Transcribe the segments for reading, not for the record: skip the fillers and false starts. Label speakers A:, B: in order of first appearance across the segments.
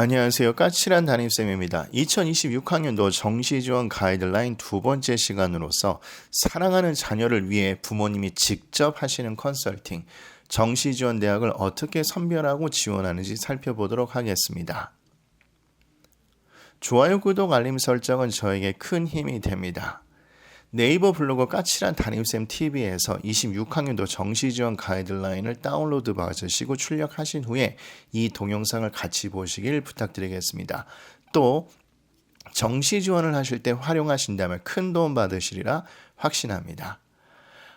A: 안녕하세요. 까칠한 담임쌤입니다. 2026학년도 정시지원 가이드라인 두 번째 시간으로서 사랑하는 자녀를 위해 부모님이 직접 하시는 컨설팅, 정시지원 대학을 어떻게 선별하고 지원하는지 살펴보도록 하겠습니다. 좋아요, 구독, 알림 설정은 저에게 큰 힘이 됩니다. 네이버 블로그 까칠한 담임쌤 TV에서 26학년도 정시지원 가이드라인을 다운로드 받으시고 출력하신 후에 이 동영상을 같이 보시길 부탁드리겠습니다. 또 정시지원을 하실 때 활용하신다면 큰 도움 받으시리라 확신합니다.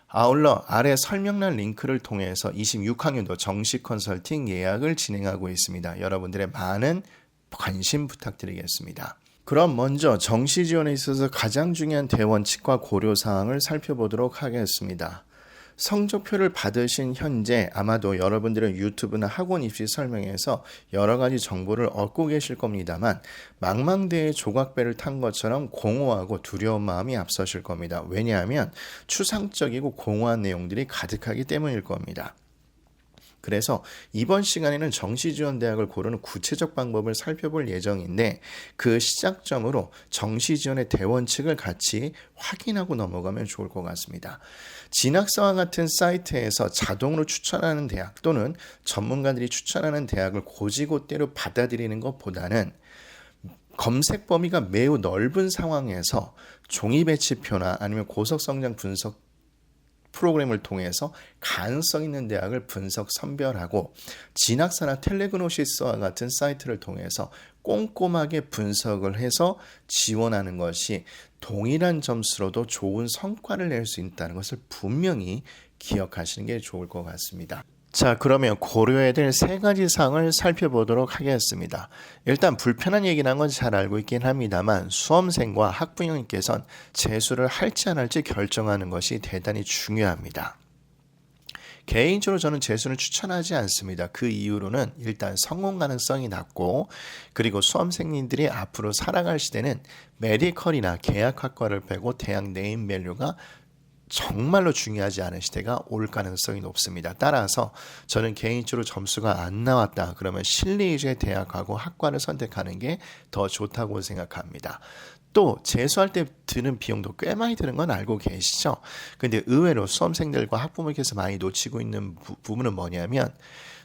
A: 아울러 아래 설명란 링크를 통해서 26학년도 정시 컨설팅 예약을 진행하고 있습니다. 여러분들의 많은 관심 부탁드리겠습니다. 그럼 먼저 정시 지원에 있어서 가장 중요한 대원칙과 고려사항을 살펴보도록 하겠습니다. 성적표를 받으신 현재 아마도 여러분들은 유튜브나 학원 입시 설명에서 여러 가지 정보를 얻고 계실 겁니다만 망망대해 조각배를 탄 것처럼 공허하고 두려운 마음이 앞서실 겁니다. 왜냐하면 추상적이고 공허한 내용들이 가득하기 때문일 겁니다. 그래서 이번 시간에는 정시지원대학을 고르는 구체적 방법을 살펴볼 예정인데 그 시작점으로 정시지원의 대원칙을 같이 확인하고 넘어가면 좋을 것 같습니다. 진학사와 같은 사이트에서 자동으로 추천하는 대학 또는 전문가들이 추천하는 대학을 고지고대로 받아들이는 것보다는 검색 범위가 매우 넓은 상황에서 종이 배치표나 아니면 고속성장 분석 프로그램을 통해서 가능성 있는 대학을 분석 선별하고 진학사나 텔레그노시스와 같은 사이트를 통해서 꼼꼼하게 분석을 해서 지원하는 것이 동일한 점수로도 좋은 성과를 낼 수 있다는 것을 분명히 기억하시는 게 좋을 것 같습니다. 자, 그러면 고려해야 될 세 가지 사항을 살펴보도록 하겠습니다. 일단 불편한 얘기라는 건 잘 알고 있긴 합니다만 수험생과 학부형님께서는 재수를 할지 안 할지 결정하는 것이 대단히 중요합니다. 개인적으로 저는 재수는 추천하지 않습니다. 그 이유로는 일단 성공 가능성이 낮고 그리고 수험생님들이 앞으로 살아갈 시대는 메디컬이나 계약학과를 빼고 대학 네임밸류가 정말로 중요하지 않은 시대가 올 가능성이 높습니다. 따라서 저는 개인적으로 점수가 안 나왔다 그러면 실리 위주의 대학하고 학과를 선택하는 게 더 좋다고 생각합니다. 또 재수할 때 드는 비용도 꽤 많이 드는 건 알고 계시죠? 근데 의외로 수험생들과 학부모님께서 많이 놓치고 있는 부분은 뭐냐면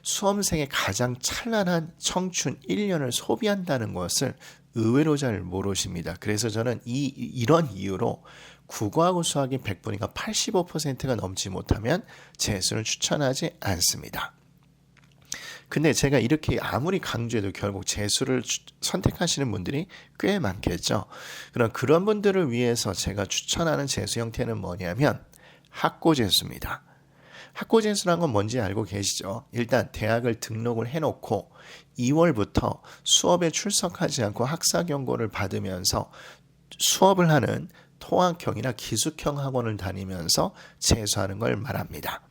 A: 수험생의 가장 찬란한 청춘 1년을 소비한다는 것을 의외로 잘 모르십니다. 그래서 저는 이런 이유로 국어하고 수학이 100분이가 85%가 넘지 못하면 재수는 추천하지 않습니다. 근데 제가 이렇게 아무리 강조해도 결국 재수를 선택하시는 분들이 꽤 많겠죠. 그런 분들을 위해서 제가 추천하는 재수 형태는 뭐냐면 학고재수입니다. 학고재수라는 건 뭔지 알고 계시죠? 일단 대학을 등록을 해놓고 2월부터 수업에 출석하지 않고 학사 경고를 받으면서 수업을 하는 통학형이나 기숙형 학원을 다니면서 재수하는 걸 말합니다.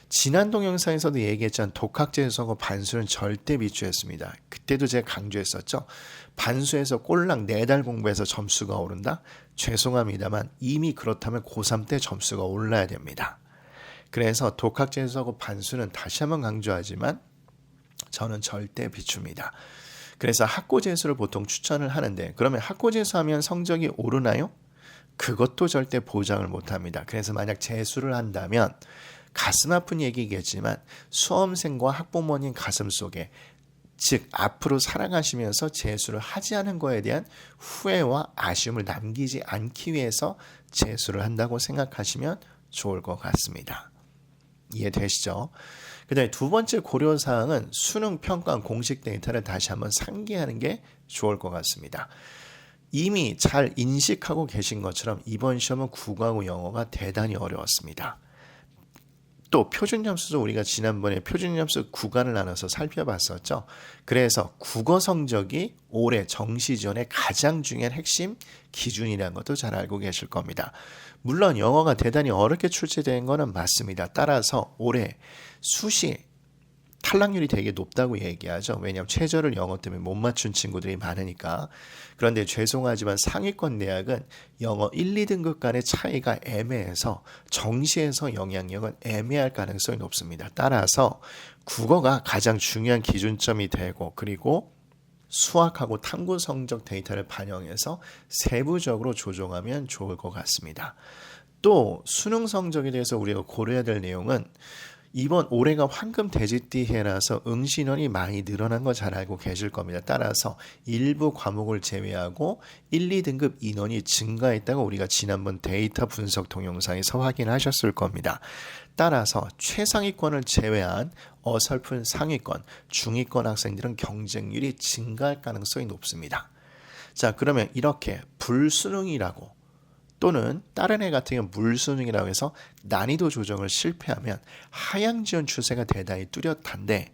A: 지난 동영상에서도 얘기했지만 독학재수하고 반수는 절대 비추했습니다. 그때도 제가 강조했었죠. 반수에서 꼴랑 4달 공부해서 점수가 오른다? 죄송합니다만 이미 그렇다면 고3 때 점수가 올라야 됩니다. 그래서 독학재수하고 반수는 다시 한번 강조하지만 저는 절대 비춥니다. 그래서 학고재수를 보통 추천을 하는데 그러면 학고재수하면 성적이 오르나요? 그것도 절대 보장을 못합니다. 그래서 만약 재수를 한다면 가슴 아픈 얘기겠지만 수험생과 학부모님 가슴 속에 즉 앞으로 살아가시면서 재수를 하지 않은 거에 대한 후회와 아쉬움을 남기지 않기 위해서 재수를 한다고 생각하시면 좋을 것 같습니다. 이해되시죠? 그 다음에 두 번째 고려사항은 수능 평가 공식 데이터를 다시 한번 상기하는 게 좋을 것 같습니다. 이미 잘 인식하고 계신 것처럼 이번 시험은 국어하고 영어가 대단히 어려웠습니다. 또 표준점수도 우리가 지난번에 표준점수 구간을 나눠서 살펴봤었죠. 그래서 국어 성적이 올해 정시지원의 가장 중요한 핵심 기준이라는 것도 잘 알고 계실 겁니다. 물론 영어가 대단히 어렵게 출제된 것은 맞습니다. 따라서 올해 수시 탈락률이 되게 높다고 얘기하죠. 왜냐하면 최저를 영어 때문에 못 맞춘 친구들이 많으니까. 그런데 죄송하지만 상위권 대학은 영어 1, 2등급 간의 차이가 애매해서 정시에서 영향력은 애매할 가능성이 높습니다. 따라서 국어가 가장 중요한 기준점이 되고 그리고 수학하고 탐구 성적 데이터를 반영해서 세부적으로 조정하면 좋을 것 같습니다. 또 수능 성적에 대해서 우리가 고려해야 될 내용은 이번 올해가 황금 돼지띠 해라서 응시인원이 많이 늘어난 거 잘 알고 계실 겁니다. 따라서 일부 과목을 제외하고 1, 2등급 인원이 증가했다고 우리가 지난번 데이터 분석 동영상에서 확인하셨을 겁니다. 따라서 최상위권을 제외한 어설픈 상위권, 중위권 학생들은 경쟁률이 증가할 가능성이 높습니다. 자, 그러면 이렇게 불수능이라고 또는 다른 애 같은 경우 물수능이라고 해서 난이도 조정을 실패하면 하향 지원 추세가 대단히 뚜렷한데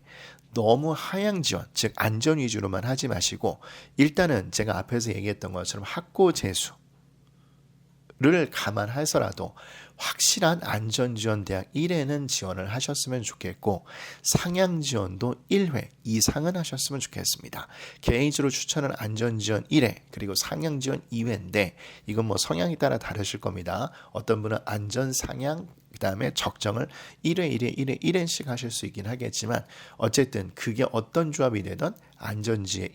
A: 너무 하향 지원, 즉 안전 위주로만 하지 마시고 일단은 제가 앞에서 얘기했던 것처럼 학고 재수를 감안해서라도 확실한 안전지원 대학 1회는 지원을 하셨으면 좋겠고 상향 지원도 1회 이상은 하셨으면 좋겠습니다. 개인적으로 추천은 안전지원 1회 그리고 상향 지원 2회인데 이건 뭐 성향에 따라 다르실 겁니다. 어떤 분은 안전 상향 그 다음에 적정을 1회 1회 1회 1회씩 하실 수 있긴 하겠지만 어쨌든 그게 어떤 조합이 되든 안전지원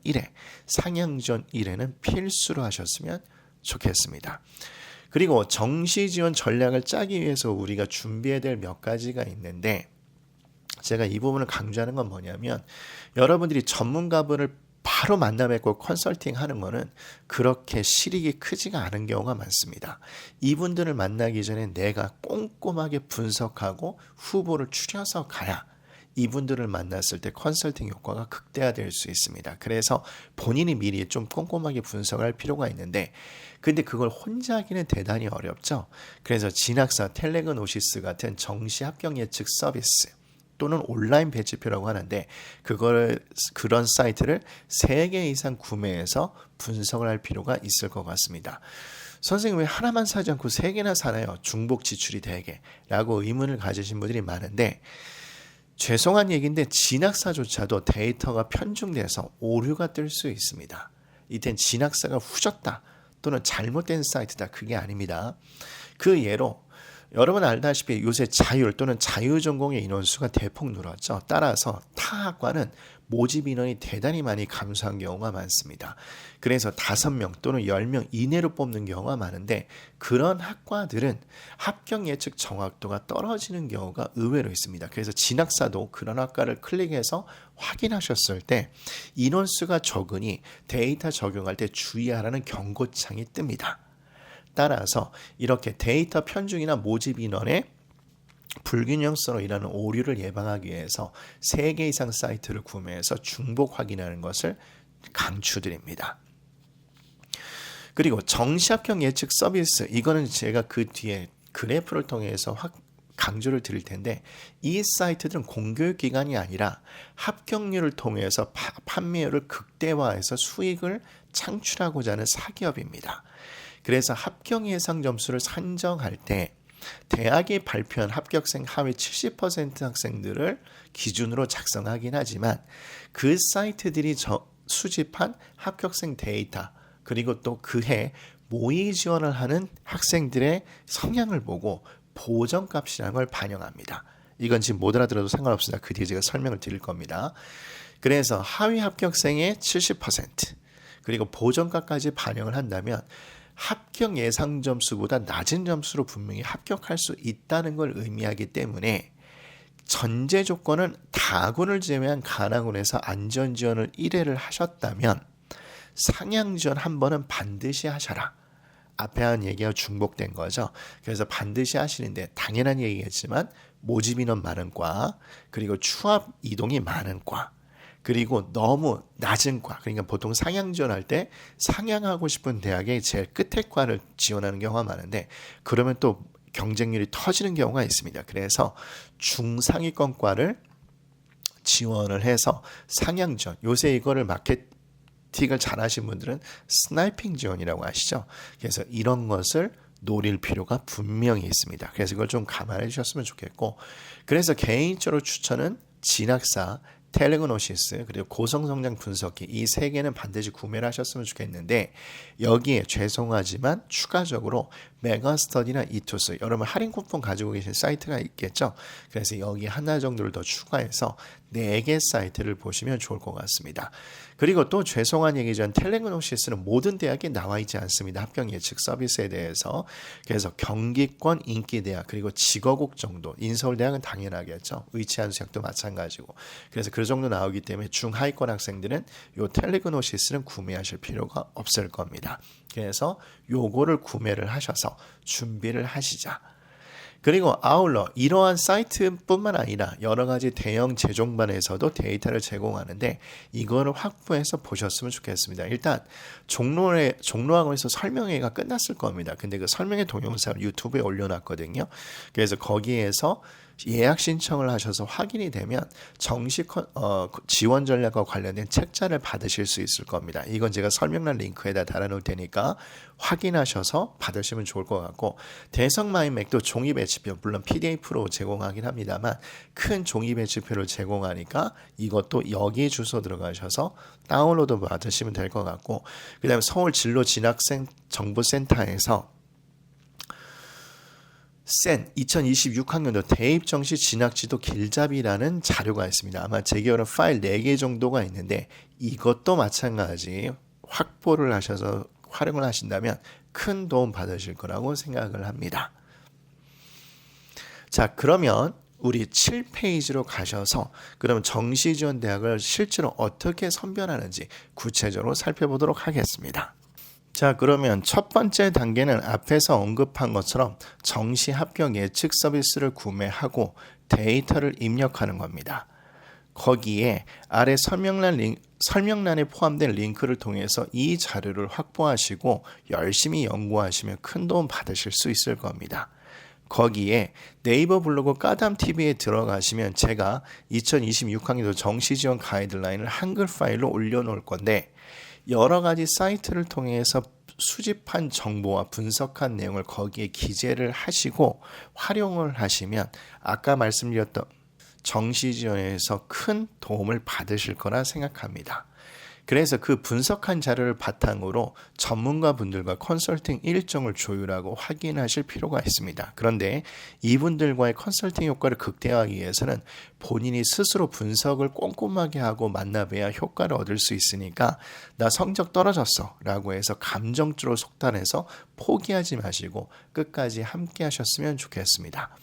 A: 1회 상향 지원 1회는 필수로 하셨으면 좋겠습니다. 그리고 정시 지원 전략을 짜기 위해서 우리가 준비해야 될 몇 가지가 있는데 제가 이 부분을 강조하는 건 뭐냐면 여러분들이 전문가분을 바로 만나 뵙고 컨설팅 하는 거는 그렇게 실익이 크지가 않은 경우가 많습니다. 이분들을 만나기 전에 내가 꼼꼼하게 분석하고 후보를 추려서 가야 이분들을 만났을 때 컨설팅 효과가 극대화될 수 있습니다. 그래서 본인이 미리 좀 꼼꼼하게 분석을 할 필요가 있는데 근데 그걸 혼자 하기는 대단히 어렵죠. 그래서 진학사, 텔레그노시스 같은 정시 합격 예측 서비스 또는 온라인 배치표라고 하는데 그런 사이트를 3개 이상 구매해서 분석을 할 필요가 있을 것 같습니다. 선생님 왜 하나만 사지 않고 3개나 사나요? 중복 지출이 되게 라고 의문을 가지신 분들이 많은데 죄송한 얘기인데 진학사조차도 데이터가 편중돼서 오류가 뜰 수 있습니다. 이땐 진학사가 후졌다 또는 잘못된 사이트다 그게 아닙니다. 그 예로 여러분 알다시피 요새 자율 또는 자유전공의 인원수가 대폭 늘었죠. 따라서 타 학과는 모집 인원이 대단히 많이 감소한 경우가 많습니다. 그래서 5명 또는 10명 이내로 뽑는 경우가 많은데 그런 학과들은 합격 예측 정확도가 떨어지는 경우가 의외로 있습니다. 그래서 진학사도 그런 학과를 클릭해서 확인하셨을 때 인원수가 적으니 데이터 적용할 때 주의하라는 경고창이 뜹니다. 따라서 이렇게 데이터 편중이나 모집 인원의 불균형성으로 일하는 오류를 예방하기 위해서 3개 이상 사이트를 구매해서 중복 확인하는 것을 강추드립니다. 그리고 정시합격 예측 서비스 이거는 제가 그 뒤에 그래프를 통해서 강조를 드릴 텐데 이 사이트들은 공교육 기관이 아니라 합격률을 통해서 판매율을 극대화해서 수익을 창출하고자 하는 사기업입니다. 그래서 합격 예상 점수를 산정할 때 대학이 발표한 합격생 하위 70% 학생들을 기준으로 작성하긴 하지만 그 사이트들이 수집한 합격생 데이터 그리고 또 그해 모의 지원을 하는 학생들의 성향을 보고 보정값이라는 걸 반영합니다. 이건 지금 못 알아들어도 상관없습니다. 그 뒤에 제가 설명을 드릴 겁니다. 그래서 하위 합격생의 70% 그리고 보정값까지 반영을 한다면 합격 예상 점수보다 낮은 점수로 분명히 합격할 수 있다는 걸 의미하기 때문에 전제 조건은 다군을 제외한 가나군에서 안전지원을 1회를 하셨다면 상향지원 한 번은 반드시 하셔라. 앞에 한 얘기가 중복된 거죠. 그래서 반드시 하시는데 당연한 얘기겠지만 모집 인원 많은 과 그리고 추합 이동이 많은 과 그리고 너무 낮은 과 그러니까 보통 상향 지원할 때 상향하고 싶은 대학의 제일 끝에 과를 지원하는 경우가 많은데 그러면 또 경쟁률이 터지는 경우가 있습니다. 그래서 중상위권 과를 지원을 해서 상향 지원 요새 이거를 마케팅을 잘 하신 분들은 스나이핑 지원이라고 하시죠. 그래서 이런 것을 노릴 필요가 분명히 있습니다. 그래서 이걸 좀 감안해 주셨으면 좋겠고 그래서 개인적으로 추천은 진학사 텔레그노시스 그리고 고성성장 분석기 이 3개는 반드시 구매를 하셨으면 좋겠는데 여기에 죄송하지만 추가적으로 메가스터디나 이투스 여러분 할인 쿠폰 가지고 계신 사이트가 있겠죠. 그래서 여기 하나 정도를 더 추가해서 4개 사이트를 보시면 좋을 것 같습니다. 그리고 또 죄송한 얘기지만 텔레그노시스는 모든 대학에 나와 있지 않습니다. 합격 예측 서비스에 대해서. 그래서 경기권 인기대학 그리고 직어국 정도, 인서울대학은 당연하겠죠. 의치한수학도 마찬가지고. 그래서 그 정도 나오기 때문에 중하위권 학생들은 이 텔레그노시스는 구매하실 필요가 없을 겁니다. 그래서 요거를 구매를 하셔서 준비를 하시자. 그리고 아울러 이러한 사이트뿐만 아니라 여러 가지 대형 재종반에서도 데이터를 제공하는데 이거를 확보해서 보셨으면 좋겠습니다. 일단 종로학원에서 설명회가 끝났을 겁니다. 근데 그 설명회 동영상을 유튜브에 올려놨거든요. 그래서 거기에서 예약 신청을 하셔서 확인이 되면 정식 지원 전략과 관련된 책자를 받으실 수 있을 겁니다. 이건 제가 설명란 링크에다 달아놓을 테니까 확인하셔서 받으시면 좋을 것 같고, 대성 마인맥도 종이 배치표 물론 PDF로 제공하긴 합니다만 큰 종이 배치표를 제공하니까 이것도 여기 주소 들어가셔서 다운로드 받으시면 될 것 같고, 그 다음에 서울 진로 진학생 정보센터에서 2026학년도 대입정시 진학지도 길잡이라는 자료가 있습니다. 아마 제 기억으로 파일 4개 정도가 있는데 이것도 마찬가지 확보를 하셔서 활용을 하신다면 큰 도움 받으실 거라고 생각을 합니다. 자, 그러면 우리 7페이지로 가셔서 그럼 정시지원대학을 실제로 어떻게 선별하는지 구체적으로 살펴보도록 하겠습니다. 자, 그러면 첫 번째 단계는 앞에서 언급한 것처럼 정시 합격 예측 서비스를 구매하고 데이터를 입력하는 겁니다. 거기에 아래 설명란에 포함된 링크를 통해서 이 자료를 확보하시고 열심히 연구하시면 큰 도움 받으실 수 있을 겁니다. 거기에 네이버 블로그 까담TV에 들어가시면 제가 2026학년도 정시지원 가이드라인을 한글 파일로 올려놓을 건데 여러 가지 사이트를 통해서 수집한 정보와 분석한 내용을 거기에 기재를 하시고 활용을 하시면 아까 말씀드렸던 정시지원에서 큰 도움을 받으실 거라 생각합니다. 그래서 그 분석한 자료를 바탕으로 전문가분들과 컨설팅 일정을 조율하고 확인하실 필요가 있습니다. 그런데 이분들과의 컨설팅 효과를 극대화하기 위해서는 본인이 스스로 분석을 꼼꼼하게 하고 만나봐야 효과를 얻을 수 있으니까 나 성적 떨어졌어 라고 해서 감정적으로 속단해서 포기하지 마시고 끝까지 함께 하셨으면 좋겠습니다.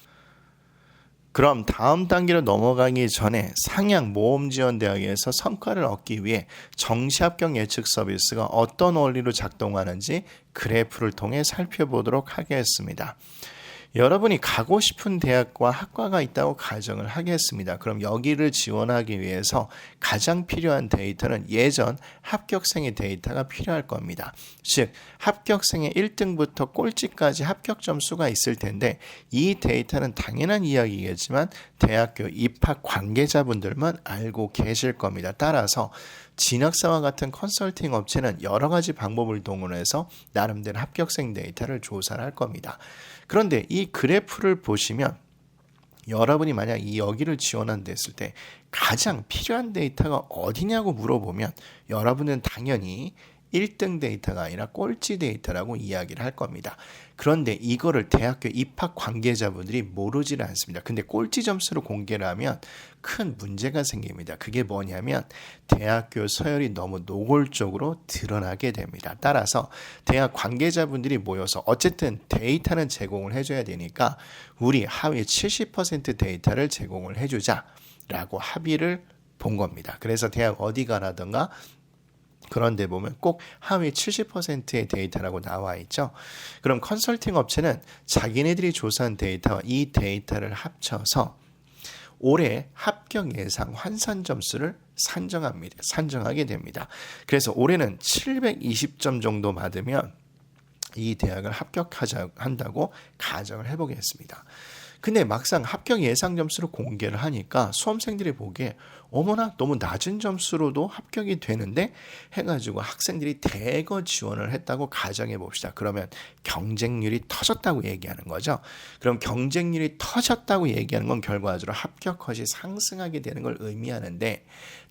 A: 그럼 다음 단계로 넘어가기 전에 상향모험지원대학에서 성과를 얻기 위해 정시합격 예측 서비스가 어떤 원리로 작동하는지 그래프를 통해 살펴보도록 하겠습니다. 여러분이 가고 싶은 대학과 학과가 있다고 가정을 하겠습니다. 그럼 여기를 지원하기 위해서 가장 필요한 데이터는 예전 합격생의 데이터가 필요할 겁니다. 즉 합격생의 1등부터 꼴찌까지 합격 점수가 있을 텐데 이 데이터는 당연한 이야기겠지만 대학교 입학 관계자분들만 알고 계실 겁니다. 따라서 진학사와 같은 컨설팅 업체는 여러 가지 방법을 동원해서 나름대로 합격생 데이터를 조사를 할 겁니다. 그런데 이 그래프를 보시면 여러분이 만약 여기를 지원한다 했을 때 가장 필요한 데이터가 어디냐고 물어보면 여러분은 당연히 1등 데이터가 아니라 꼴찌 데이터라고 이야기를 할 겁니다. 그런데 이거를 대학교 입학 관계자분들이 모르지를 않습니다. 근데 꼴찌 점수를 공개를 하면 큰 문제가 생깁니다. 그게 뭐냐면 대학교 서열이 너무 노골적으로 드러나게 됩니다. 따라서 대학 관계자분들이 모여서 어쨌든 데이터는 제공을 해줘야 되니까 우리 하위 70% 데이터를 제공을 해주자라고 합의를 본 겁니다. 그래서 대학 어디 가라든가 그런데 보면 꼭 하위 70%의 데이터라고 나와 있죠. 그럼 컨설팅 업체는 자기네들이 조사한 데이터와 이 데이터를 합쳐서 올해 합격 예상 환산 점수를 산정하게 됩니다. 그래서 올해는 720점 정도 받으면 이 대학을 합격한다고 가정을 해보겠습니다. 근데 막상 합격 예상 점수를 공개를 하니까 수험생들이 보기에 어머나 너무 낮은 점수로도 합격이 되는데 해가지고 학생들이 대거 지원을 했다고 가정해 봅시다. 그러면 경쟁률이 터졌다고 얘기하는 거죠. 그럼 경쟁률이 터졌다고 얘기하는 건 결과적으로 합격 컷이 상승하게 되는 걸 의미하는데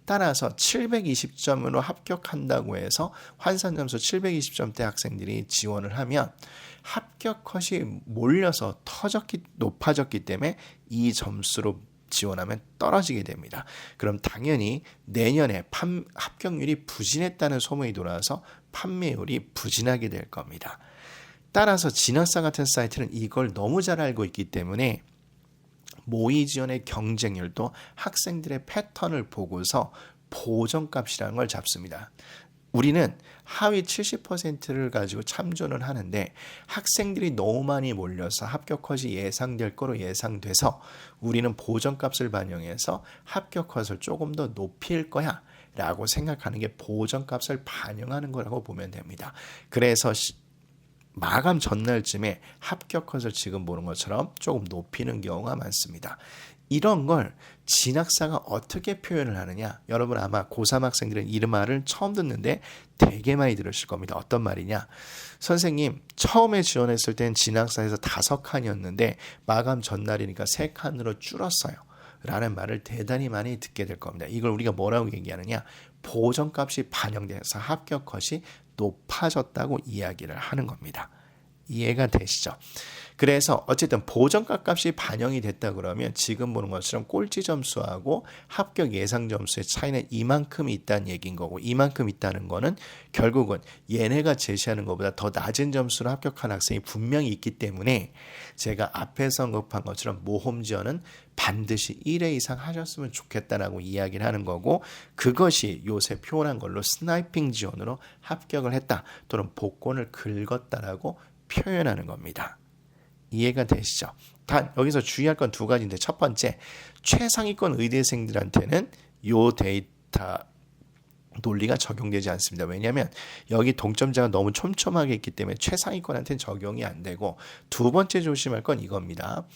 A: 따라서 720점으로 합격한다고 해서 환산점수 720점대 학생들이 지원을 하면 합격 컷이 몰려서 높아졌기 때문에 이 점수로 지원하면 떨어지게 됩니다. 그럼 당연히 내년에 합격률이 부진했다는 소문이 돌아와서 판매율이 부진하게 될 겁니다. 따라서 진학사 같은 사이트는 이걸 너무 잘 알고 있기 때문에 모의 지원의 경쟁률도 학생들의 패턴을 보고서 보정값이라는 걸 잡습니다. 우리는 하위 70%를 가지고 참조는 하는데 학생들이 너무 많이 몰려서 합격 컷이 예상될 거로 예상돼서 우리는 보정값을 반영해서 합격 컷을 조금 더 높일 거야 라고 생각하는 게 보정값을 반영하는 거라고 보면 됩니다. 그래서 마감 전날쯤에 합격 컷을 지금 보는 것처럼 조금 높이는 경우가 많습니다. 이런 걸 진학사가 어떻게 표현을 하느냐, 여러분 아마 고3 학생들은 이 말을 처음 듣는데 되게 많이 들으실 겁니다. 어떤 말이냐, 선생님 처음에 지원했을 땐 진학사에서 5칸이었는데 마감 전날이니까 3칸으로 줄었어요 라는 말을 대단히 많이 듣게 될 겁니다. 이걸 우리가 뭐라고 얘기하느냐, 보정값이 반영돼서 합격 컷이 높아졌다고 이야기를 하는 겁니다. 이해가 되시죠? 그래서 어쨌든 보정값 값이 반영이 됐다 그러면 지금 보는 것처럼 꼴찌 점수하고 합격 예상 점수의 차이는 이만큼 있다는 얘기인 거고, 이만큼 있다는 거는 결국은 얘네가 제시하는 것보다 더 낮은 점수로 합격한 학생이 분명히 있기 때문에 제가 앞에서 언급한 것처럼 모험 지원은 반드시 1회 이상 하셨으면 좋겠다라고 이야기를 하는 거고, 그것이 요새 표현한 걸로 스나이핑 지원으로 합격을 했다 또는 복권을 긁었다라고 표현하는 겁니다. 이해가 되시죠? 단 여기서 주의할 건 2가지인데, 첫 번째, 최상위권 의대생들한테는 요 데이터 논리가 적용되지 않습니다. 왜냐하면 여기 동점자가 너무 촘촘하게 있기 때문에 최상위권한테는 적용이 안 되고, 2번째 조심할 건 이겁니다.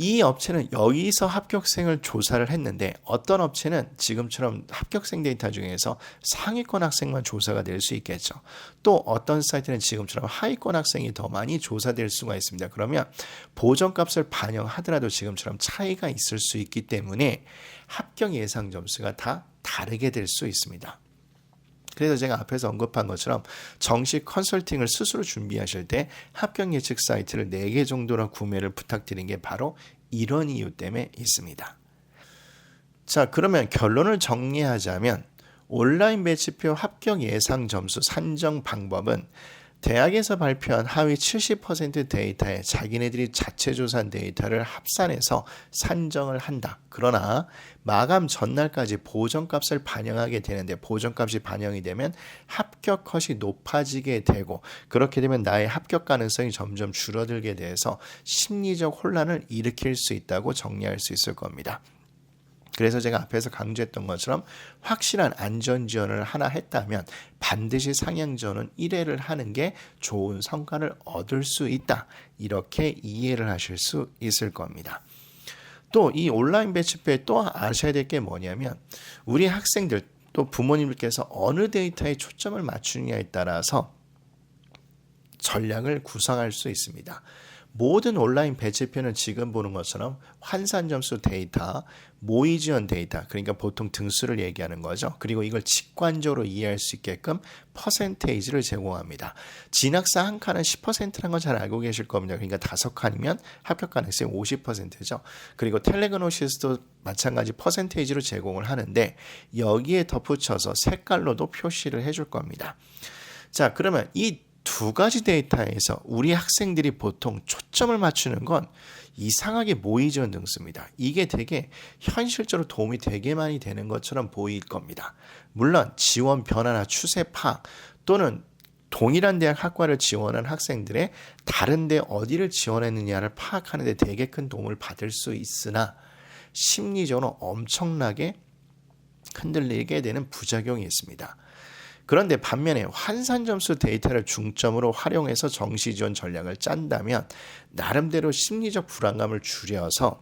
A: 이 업체는 여기서 합격생을 조사를 했는데 어떤 업체는 지금처럼 합격생 데이터 중에서 상위권 학생만 조사가 될 수 있겠죠. 또 어떤 사이트는 지금처럼 하위권 학생이 더 많이 조사될 수가 있습니다. 그러면 보정값을 반영하더라도 지금처럼 차이가 있을 수 있기 때문에 합격 예상 점수가 다 다르게 될 수 있습니다. 그래서 제가 앞에서 언급한 것처럼 정식 컨설팅을 스스로 준비하실 때 합격 예측 사이트를 4개 정도로 구매를 부탁드린 게 바로 이런 이유 때문에 있습니다. 자, 그러면 결론을 정리하자면 온라인 배치표 합격 예상 점수 산정 방법은 대학에서 발표한 하위 70% 데이터에 자기네들이 자체 조사한 데이터를 합산해서 산정을 한다. 그러나 마감 전날까지 보정값을 반영하게 되는데, 보정값이 반영이 되면 합격 컷이 높아지게 되고, 그렇게 되면 나의 합격 가능성이 점점 줄어들게 돼서 심리적 혼란을 일으킬 수 있다고 정리할 수 있을 겁니다. 그래서 제가 앞에서 강조했던 것처럼 확실한 안전 지원을 하나 했다면 반드시 상향 지원은 1회를 하는 게 좋은 성과를 얻을 수 있다. 이렇게 이해를 하실 수 있을 겁니다. 또 이 온라인 배치표에 또 아셔야 될 게 뭐냐면, 우리 학생들 또 부모님들께서 어느 데이터에 초점을 맞추느냐에 따라서 전략을 구성할 수 있습니다. 모든 온라인 배치표는 지금 보는 것처럼 환산 점수 데이터, 모의 지원 데이터, 그러니까 보통 등수를 얘기하는 거죠. 그리고 이걸 직관적으로 이해할 수 있게끔 퍼센테이지를 제공합니다. 진학사 한 칸은 10%라는 건 잘 알고 계실 겁니다. 그러니까 5칸이면 합격 가능성이 50%죠. 그리고 텔레그노시스도 마찬가지 퍼센테이지로 제공을 하는데, 여기에 덧붙여서 색깔로도 표시를 해줄 겁니다. 자, 그러면 이 2가지 데이터에서 우리 학생들이 보통 초점을 맞추는 건 이상하게 모의 지원 등수입니다. 이게 되게 현실적으로 도움이 되게 많이 되는 것처럼 보일 겁니다. 물론 지원 변화나 추세 파악 또는 동일한 대학 학과를 지원한 학생들의 다른 데 어디를 지원했느냐를 파악하는 데 되게 큰 도움을 받을 수 있으나 심리적으로 엄청나게 흔들리게 되는 부작용이 있습니다. 그런데 반면에 환산 점수 데이터를 중점으로 활용해서 정시 지원 전략을 짠다면 나름대로 심리적 불안감을 줄여서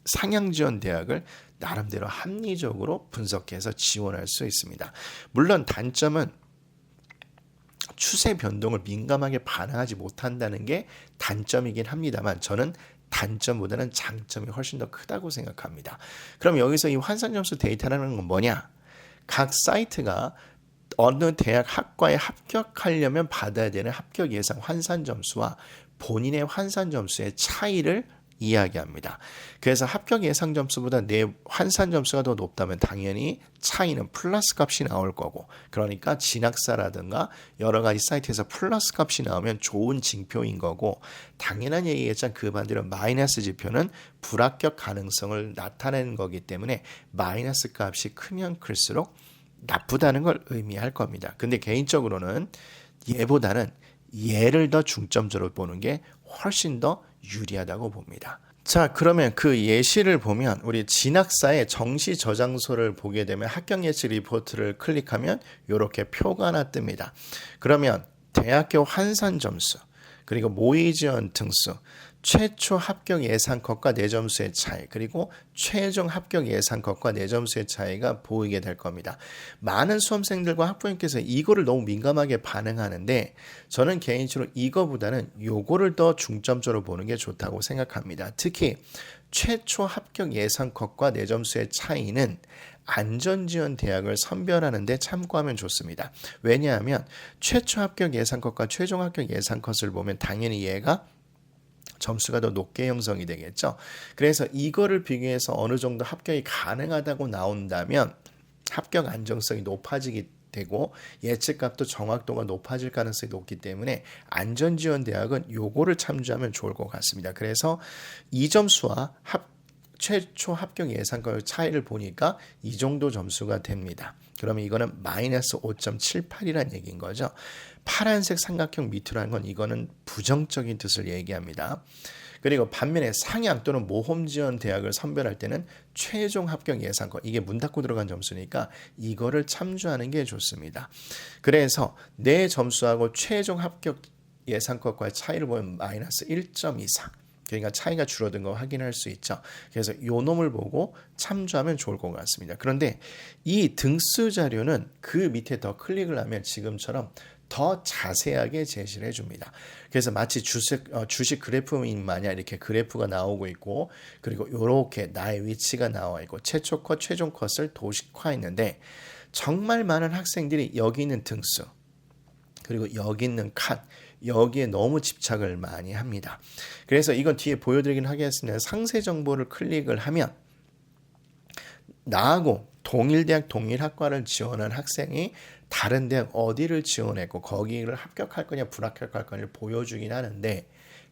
A: 상향 지원 대학을 나름대로 합리적으로 분석해서 지원할 수 있습니다. 물론 단점은 추세 변동을 민감하게 반응하지 못한다는 게 단점이긴 합니다만, 저는 단점보다는 장점이 훨씬 더 크다고 생각합니다. 그럼 여기서 이 환산 점수 데이터라는 건 뭐냐? 각 사이트가 어느 대학 학과에 합격하려면 받아야 되는 합격 예상 환산 점수와 본인의 환산 점수의 차이를 이야기합니다. 그래서 합격 예상 점수보다 내 환산 점수가 더 높다면 당연히 차이는 플러스 값이 나올 거고, 그러니까 진학사라든가 여러 가지 사이트에서 플러스 값이 나오면 좋은 징표인 거고, 당연한 얘기겠지만 그 반대로 마이너스 지표는 불합격 가능성을 나타내는 거기 때문에 마이너스 값이 크면 클수록 나쁘다는 걸 의미할 겁니다. 근데 개인적으로는 얘보다는 얘를 더 중점적으로 보는 게 훨씬 더 유리하다고 봅니다. 자, 그러면 그 예시를 보면 우리 진학사의 정시 저장소를 보게 되면 합격 예시 리포트를 클릭하면 이렇게 표가 하나 뜹니다. 그러면 대학교 환산 점수, 그리고 모의 지원 등수, 최초 합격 예상컷과 내 점수의 차이, 그리고 최종 합격 예상컷과 내 점수의 차이가 보이게 될 겁니다. 많은 수험생들과 학부모님께서 이거를 너무 민감하게 반응하는데 저는 개인적으로 이거보다는 요거를 더 중점적으로 보는 게 좋다고 생각합니다. 특히 최초 합격 예상컷과 내 점수의 차이는 안전지원 대학을 선별하는 데 참고하면 좋습니다. 왜냐하면 최초 합격 예상컷과 최종 합격 예상컷을 보면 당연히 얘가 점수가 더 높게 형성이 되겠죠. 그래서 이거를 비교해서 어느 정도 합격이 가능하다고 나온다면 합격 안정성이 높아지게 되고 예측값도 정확도가 높아질 가능성이 높기 때문에 안전지원 대학은 요거를 참조하면 좋을 것 같습니다. 그래서 이 점수와 최초 합격 예상과의 차이를 보니까 이 정도 점수가 됩니다. 그러면 이거는 마이너스 5.78이라는 얘기인 거죠. 파란색 삼각형 밑으로 한 건 이거는 부정적인 뜻을 얘기합니다. 그리고 반면에 상향 또는 모험 지원 대학을 선별할 때는 최종 합격 예상컷, 이게 문 닫고 들어간 점수니까 이거를 참조하는 게 좋습니다. 그래서 내 점수하고 최종 합격 예상컷과의 차이를 보면 마이너스 1.24. 그러니까 차이가 줄어든 거 확인할 수 있죠. 그래서 요 놈을 보고 참조하면 좋을 것 같습니다. 그런데 이 등수 자료는 그 밑에 더 클릭을 하면 지금처럼 더 자세하게 제시를 해줍니다. 그래서 마치 주식 그래프인 마냥 이렇게 그래프가 나오고 있고, 그리고 이렇게 나의 위치가 나와 있고 최초 컷, 최종 컷을 도식화했는데 정말 많은 학생들이 여기 있는 등수, 그리고 여기 있는 칸, 여기에 너무 집착을 많이 합니다. 그래서 이건 뒤에 보여드리긴 하겠습니다. 상세 정보를 클릭을 하면 나하고 동일 대학 동일 학과를 지원한 학생이 다른 대학 어디를 지원했고 거기를 합격할 거냐 불합격할 거냐를 보여주긴 하는데,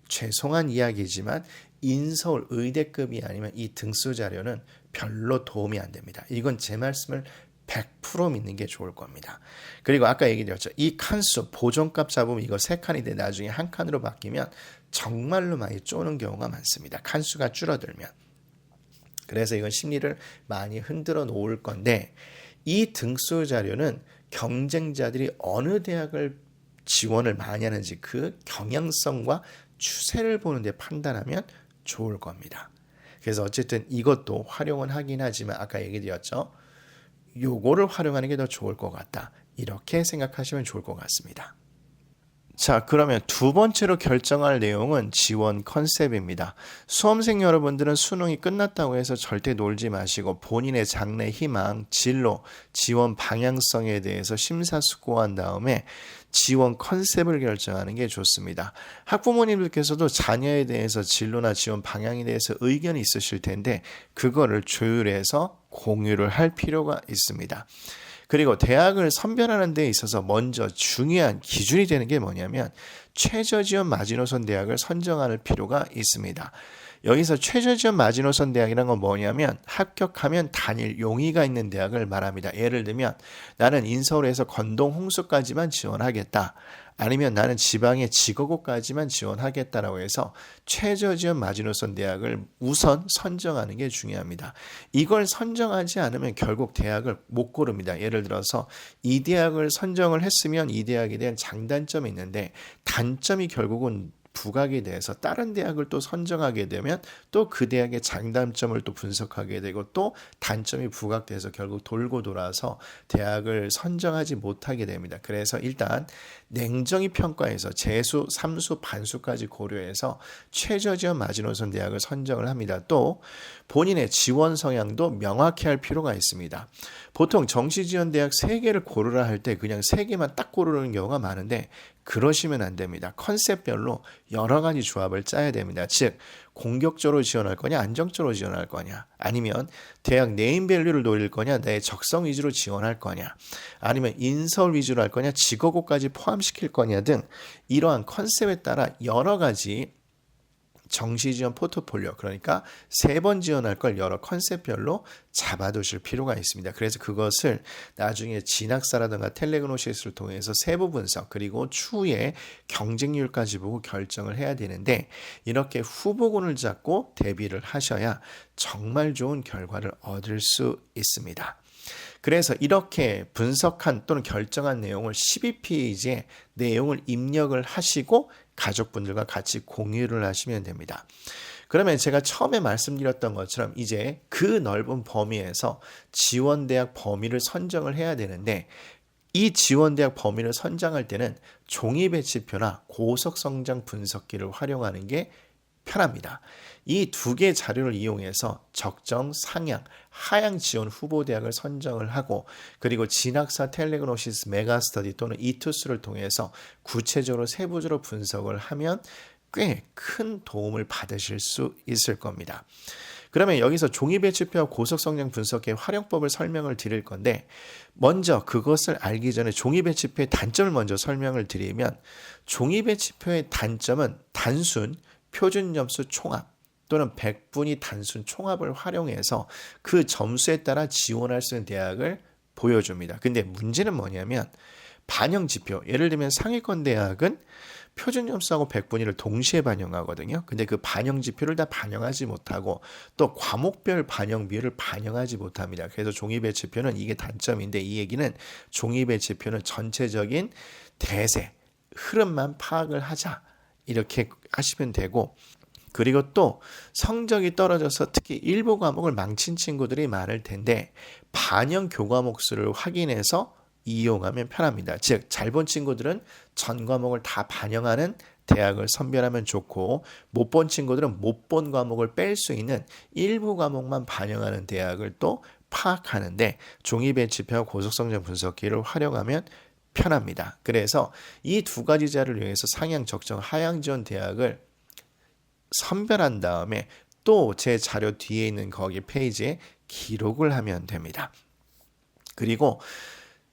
A: 죄송한 이야기지만 인서울 의대급이 아니면 이 등수 자료는 별로 도움이 안 됩니다. 이건 제 말씀을 100% 믿는 게 좋을 겁니다. 그리고 아까 얘기드렸죠. 이 칸수 보존값 잡으면 이거 3칸인데 나중에 1칸으로 바뀌면 정말로 많이 쪼는 경우가 많습니다. 칸수가 줄어들면. 그래서 이건 심리를 많이 흔들어 놓을 건데, 이 등수 자료는 경쟁자들이 어느 대학을 지원을 많이 하는지 그 경향성과 추세를 보는 데 판단하면 좋을 겁니다. 그래서 어쨌든 이것도 활용은 하긴 하지만 아까 얘기 드렸죠. 요거를 활용하는 게 더 좋을 것 같다. 이렇게 생각하시면 좋을 것 같습니다. 자, 그러면 두 번째로 결정할 내용은 지원 컨셉입니다. 수험생 여러분들은 수능이 끝났다고 해서 절대 놀지 마시고 본인의 장래 희망, 진로, 지원 방향성에 대해서 심사숙고한 다음에 지원 컨셉을 결정하는 게 좋습니다. 학부모님들께서도 자녀에 대해서 진로나 지원 방향에 대해서 의견이 있으실 텐데 그거를 조율해서 공유를 할 필요가 있습니다. 그리고 대학을 선별하는 데 있어서 먼저 중요한 기준이 되는 게 뭐냐면 최저지원 마지노선 대학을 선정할 필요가 있습니다. 여기서 최저지원 마지노선 대학이란 건 뭐냐면 합격하면 단일 용의가 있는 대학을 말합니다. 예를 들면 나는 인서울에서 건동 홍수까지만 지원하겠다. 아니면 나는 지방의 지거고까지만 지원하겠다라고 해서 최저지원 마지노선 대학을 우선 선정하는 게 중요합니다. 이걸 선정하지 않으면 결국 대학을 못 고릅니다. 예를 들어서 이 대학을 선정을 했으면 이 대학에 대한 장단점이 있는데 단점이 결국은 부각이 돼서 다른 대학을 또 선정하게 되면 또 그 대학의 장단점을 또 분석하게 되고 또 단점이 부각돼서 결국 돌고 돌아서 대학을 선정하지 못하게 됩니다. 그래서 일단 냉정히 평가해서 재수, 삼수, 반수까지 고려해서 최저지원 마지노선 대학을 선정을 합니다. 또 본인의 지원 성향도 명확히 할 필요가 있습니다. 보통 정시지원 대학 3개를 고르라 할 때 그냥 3개만 딱 고르는 경우가 많은데 그러시면 안 됩니다. 컨셉별로 여러 가지 조합을 짜야 됩니다. 즉 공격적으로 지원할 거냐 안정적으로 지원할 거냐, 아니면 대학 네임밸류를 노릴 거냐 내 적성 위주로 지원할 거냐, 아니면 인설 위주로 할 거냐 직업고까지 포함시킬 거냐 등 이러한 컨셉에 따라 여러 가지 정시 지원 포트폴리오, 그러니까 3번 지원할 걸 여러 컨셉별로 잡아두실 필요가 있습니다. 그래서 그것을 나중에 진학사라든가 텔레그노시스를 통해서 세부 분석 그리고 추후에 경쟁률까지 보고 결정을 해야 되는데, 이렇게 후보군을 잡고 대비를 하셔야 정말 좋은 결과를 얻을 수 있습니다. 그래서 이렇게 분석한 또는 결정한 내용을 12페이지에 내용을 입력을 하시고 가족분들과 같이 공유를 하시면 됩니다. 그러면 제가 처음에 말씀드렸던 것처럼 이제 그 넓은 범위에서 지원대학 범위를 선정을 해야 되는데, 이 지원대학 범위를 선정할 때는 종이배치표나 고속성장 분석기를 활용하는 게 편합니다. 이 2개 자료를 이용해서 적정, 상향, 하향 지원 후보 대학을 선정을 하고, 그리고 진학사 텔레그노시스 메가스터디 또는 이투스를 통해서 구체적으로 세부적으로 분석을 하면 꽤 큰 도움을 받으실 수 있을 겁니다. 그러면 여기서 종이배치표와 고속성장 분석의 활용법을 설명을 드릴 건데, 먼저 그것을 알기 전에 종이배치표의 단점을 먼저 설명을 드리면, 종이배치표의 단점은 단순 표준점수 총합 또는 100분위 단순 총합을 활용해서 그 점수에 따라 지원할 수 있는 대학을 보여줍니다. 근데 문제는 뭐냐면 반영지표, 예를 들면 상위권 대학은 표준점수하고 100분위를 동시에 반영하거든요. 근데 그 반영지표를 다 반영하지 못하고 또 과목별 반영 비율을 반영하지 못합니다. 그래서 종이배치표는 이게 단점인데, 이 얘기는 종이배치표는 전체적인 대세, 흐름만 파악을 하자, 이렇게 하시면 되고, 그리고 또 성적이 떨어져서 특히 일부 과목을 망친 친구들이 많을 텐데 반영 교과목 수를 확인해서 이용하면 편합니다. 즉 잘 본 친구들은 전 과목을 다 반영하는 대학을 선별하면 좋고, 못 본 친구들은 못 본 과목을 뺄 수 있는 일부 과목만 반영하는 대학을 또 파악하는데 종이배치표와 고속성장 분석기를 활용하면 편합니다. 그래서 이 2가지 자료를 이용해서 상향, 적정, 하향 지원 대학을 선별한 다음에 또 제 자료 뒤에 있는 거기 페이지에 기록을 하면 됩니다. 그리고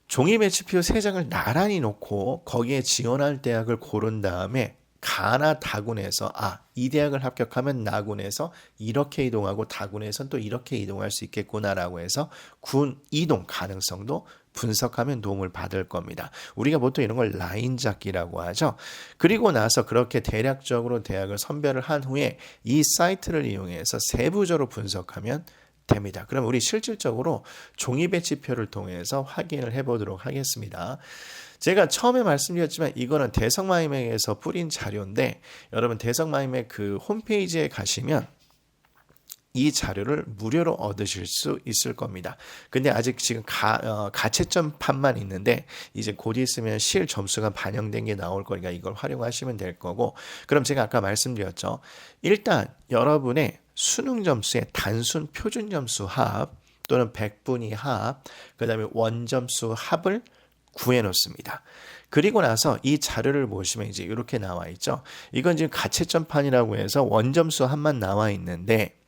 A: 종이배치표 3장을 나란히 놓고 거기에 지원할 대학을 고른 다음에 가나 다군에서 이 대학을 합격하면 나군에서 이렇게 이동하고 다군에서는 또 이렇게 이동할 수 있겠구나라고 해서 군 이동 가능성도 분석하면 도움을 받을 겁니다. 우리가 보통 이런 걸 라인 잡기라고 하죠. 그리고 나서 그렇게 대략적으로 대학을 선별을 한 후에 이 사이트를 이용해서 세부적으로 분석하면 됩니다. 그럼 우리 실질적으로 종이배치표를 통해서 확인을 해보도록 하겠습니다. 제가 처음에 말씀드렸지만 이거는 대성마이맥에서 뿌린 자료인데, 여러분 대성마이맥 그 홈페이지에 가시면 이 자료를 무료로 얻으실 수 있을 겁니다. 근데 아직 지금 가채점판만 있는데 이제 곧 있으면 실 점수가 반영된 게 나올 거니까 이걸 활용하시면 될 거고, 그럼 제가 아까 말씀드렸죠. 일단 여러분의 수능 점수의 단순 표준 점수 합 또는 100분위 합, 그 다음에 원점수 합을 구해 놓습니다. 그리고 나서 이 자료를 보시면 이제 이렇게 나와 있죠. 이건 지금 가채점판이라고 해서 원점수 합만 나와 있는데,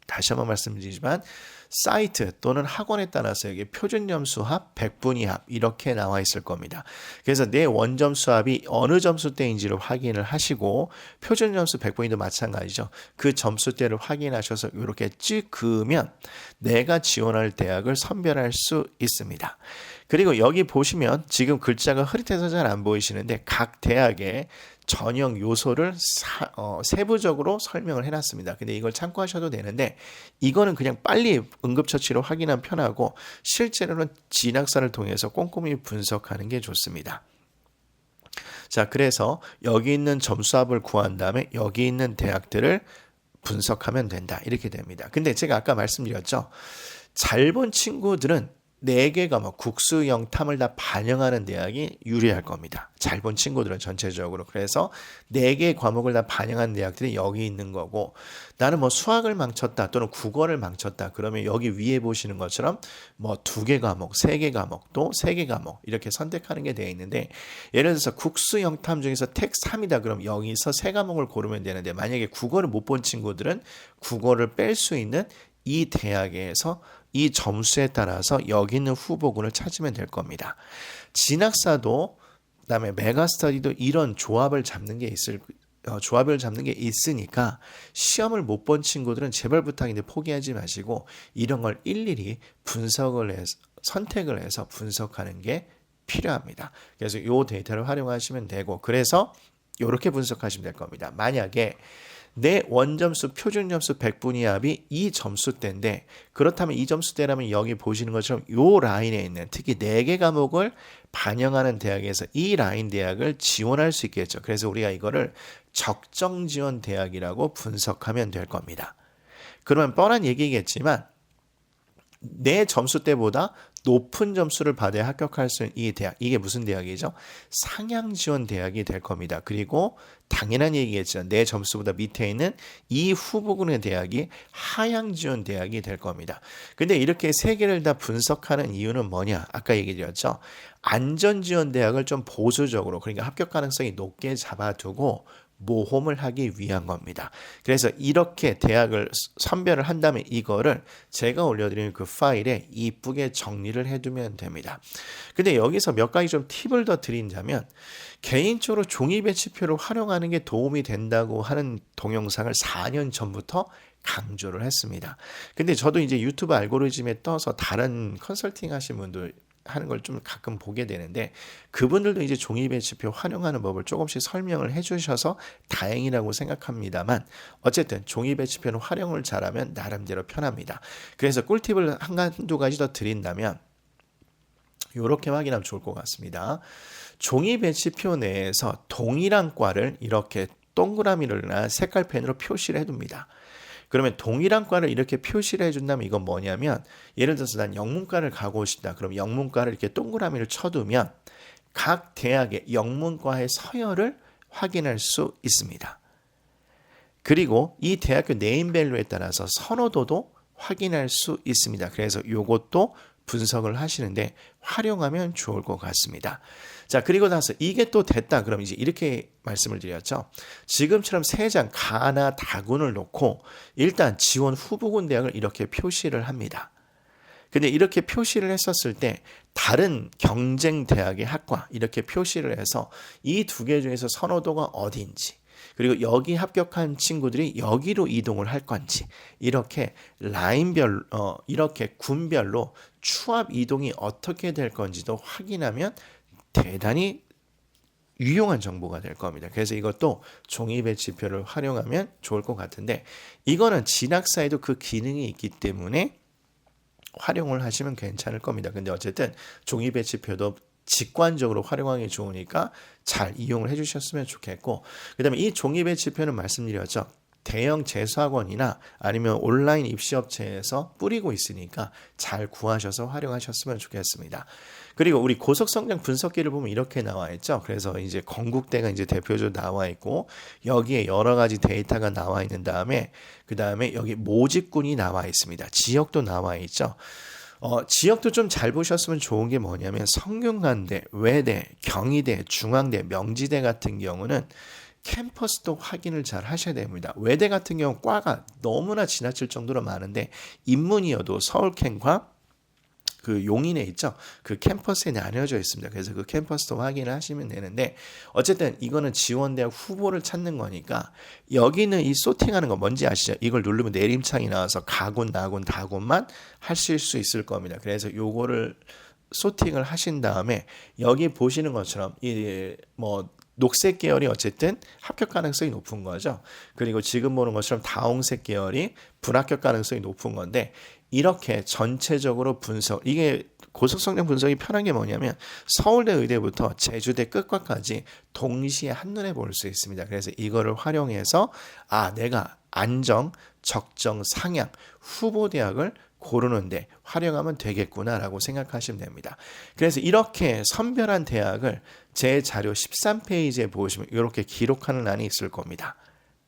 A: 다시 한번 말씀드리지만 사이트 또는 학원에 따라서 여기 표준점수 합, 100분위 합 이렇게 나와 있을 겁니다. 그래서 내 원점수 합이 어느 점수대인지를 확인을 하시고, 표준점수 100분위도 마찬가지죠. 그 점수대를 확인하셔서 이렇게 찍으면 내가 지원할 대학을 선별할 수 있습니다. 그리고 여기 보시면 지금 글자가 흐릿해서 잘 안 보이시는데 각 대학의 전형 요소를 세부적으로 설명을 해놨습니다. 근데 이걸 참고하셔도 되는데, 이거는 그냥 빨리 응급처치로 확인하면 편하고 실제로는 진학사를 통해서 꼼꼼히 분석하는 게 좋습니다. 자, 그래서 여기 있는 점수합을 구한 다음에 여기 있는 대학들을 분석하면 된다, 이렇게 됩니다. 근데 제가 아까 말씀드렸죠. 잘 본 친구들은 4개 과목 국수 영탐을 다 반영하는 대학이 유리할 겁니다. 잘 본 친구들은 전체적으로. 그래서 4개 과목을 다 반영한 대학들이 여기 있는 거고, 나는 뭐 수학을 망쳤다 또는 국어를 망쳤다 그러면 여기 위에 보시는 것처럼 뭐 2개 과목, 3개 과목, 또 3개 과목 이렇게 선택하는 게 되어 있는데, 예를 들어서 국수 영탐 중에서 택 3이다 그럼 여기서 3과목을 고르면 되는데, 만약에 국어를 못 본 친구들은 국어를 뺄 수 있는 이 대학에서 이 점수에 따라서 여기 있는 후보군을 찾으면 될 겁니다. 진학사도 그다음에 메가스터디도 이런 조합을 잡는 게 있으니까 시험을 못 본 친구들은 제발 부탁인데 포기하지 마시고 이런 걸 일일이 선택을 해서 분석하는 게 필요합니다. 그래서 이 데이터를 활용하시면 되고, 그래서 이렇게 분석하시면 될 겁니다. 만약에 내 원점수 표준점수 100분위 합이 이 점수대인데, 그렇다면 이 점수대라면 여기 보시는 것처럼 이 라인에 있는 특히 4개 과목을 반영하는 대학에서 이 라인 대학을 지원할 수 있겠죠. 그래서 우리가 이거를 적정 지원 대학이라고 분석하면 될 겁니다. 그러면 뻔한 얘기겠지만 내 점수대보다 높은 점수를 받아야 합격할 수 있는 이 대학, 이게 무슨 대학이죠? 상향 지원 대학이 될 겁니다. 그리고 당연한 얘기겠죠. 내 점수보다 밑에 있는 이 후보군의 대학이 하향 지원 대학이 될 겁니다. 근데 이렇게 3개를 다 분석하는 이유는 뭐냐? 아까 얘기 드렸죠. 안전 지원 대학을 좀 보수적으로, 그러니까 합격 가능성이 높게 잡아두고 모험을 하기 위한 겁니다. 그래서 이렇게 대학을 선별을 한 다음에 이거를 제가 올려드리는 그 파일에 이쁘게 정리를 해두면 됩니다. 근데 여기서 몇 가지 좀 팁을 더 드린다면, 개인적으로 종이 배치표를 활용하는 게 도움이 된다고 하는 동영상을 4년 전부터 강조를 했습니다. 근데 저도 이제 유튜브 알고리즘에 떠서 다른 컨설팅 하신 분들 하는 걸 좀 가끔 보게 되는데, 그분들도 이제 종이 배치표 활용하는 법을 조금씩 설명을 해주셔서 다행이라고 생각합니다만, 어쨌든 종이 배치표는 활용을 잘하면 나름대로 편합니다. 그래서 꿀팁을 한두 가지 더 드린다면 이렇게 확인하면 좋을 것 같습니다. 종이 배치표 내에서 동일한 과를 이렇게 동그라미나 색깔펜으로 표시를 해둡니다. 그러면 동일한 과를 이렇게 표시를 해준다면 이건 뭐냐면, 예를 들어서 난 영문과를 가고 싶다. 그럼 영문과를 이렇게 동그라미를 쳐두면 각 대학의 영문과의 서열을 확인할 수 있습니다. 그리고 이 대학교 네임밸류에 따라서 선호도도 확인할 수 있습니다. 그래서 이것도 분석을 하시는데 활용하면 좋을 것 같습니다. 자, 그리고 나서 이게 또 됐다. 그럼 이제 이렇게 말씀을 드렸죠. 지금처럼 3장 가나 다군을 놓고 일단 지원 후보군 대학을 이렇게 표시를 합니다. 근데 이렇게 표시를 했었을 때 다른 경쟁 대학의 학과 이렇게 표시를 해서 이 2개 중에서 선호도가 어디인지, 그리고 여기 합격한 친구들이 여기로 이동을 할 건지, 이렇게 라인별, 이렇게 군별로 추합 이동이 어떻게 될 건지도 확인하면 대단히 유용한 정보가 될 겁니다. 그래서 이것도 종이 배치표를 활용하면 좋을 것 같은데, 이거는 진학사에도 그 기능이 있기 때문에 활용을 하시면 괜찮을 겁니다. 근데 어쨌든 종이 배치표도 직관적으로 활용하기 좋으니까 잘 이용을 해주셨으면 좋겠고, 그 다음에 이 종이 배치표는 말씀드렸죠. 대형 재수학원이나 아니면 온라인 입시업체에서 뿌리고 있으니까 잘 구하셔서 활용하셨으면 좋겠습니다. 그리고 우리 고속성장 분석기를 보면 이렇게 나와 있죠. 그래서 이제 건국대가 이제 대표적으로 나와 있고, 여기에 여러 가지 데이터가 나와 있는 다음에 그 다음에 여기 모집군이 나와 있습니다. 지역도 나와 있죠. 지역도 좀 잘 보셨으면 좋은 게 뭐냐면, 성균관대, 외대, 경희대, 중앙대, 명지대 같은 경우는 캠퍼스도 확인을 잘 하셔야 됩니다. 외대 같은 경우 과가 너무나 지나칠 정도로 많은데 인문이어도 서울캠과 그 용인에 있죠. 그 캠퍼스에 나뉘어져 있습니다. 그래서 그 캠퍼스도 확인을 하시면 되는데, 어쨌든 이거는 지원대학 후보를 찾는 거니까 여기는 이 소팅하는 거 뭔지 아시죠? 이걸 누르면 내림창이 나와서 가군, 나군, 다군만 하실 수 있을 겁니다. 그래서 요거를 소팅을 하신 다음에 여기 보시는 것처럼 녹색 계열이 어쨌든 합격 가능성이 높은 거죠. 그리고 지금 보는 것처럼 다홍색 계열이 불합격 가능성이 높은 건데, 이렇게 전체적으로 분석, 이게 고속성장 분석이 편한 게 뭐냐면 서울대 의대부터 제주대 끝과까지 동시에 한눈에 볼 수 있습니다. 그래서 이거를 활용해서 내가 안정, 적정, 상향, 후보 대학을 고르는데 활용하면 되겠구나라고 생각하시면 됩니다. 그래서 이렇게 선별한 대학을 제 자료 13페이지에 보시면 이렇게 기록하는 란이 있을 겁니다.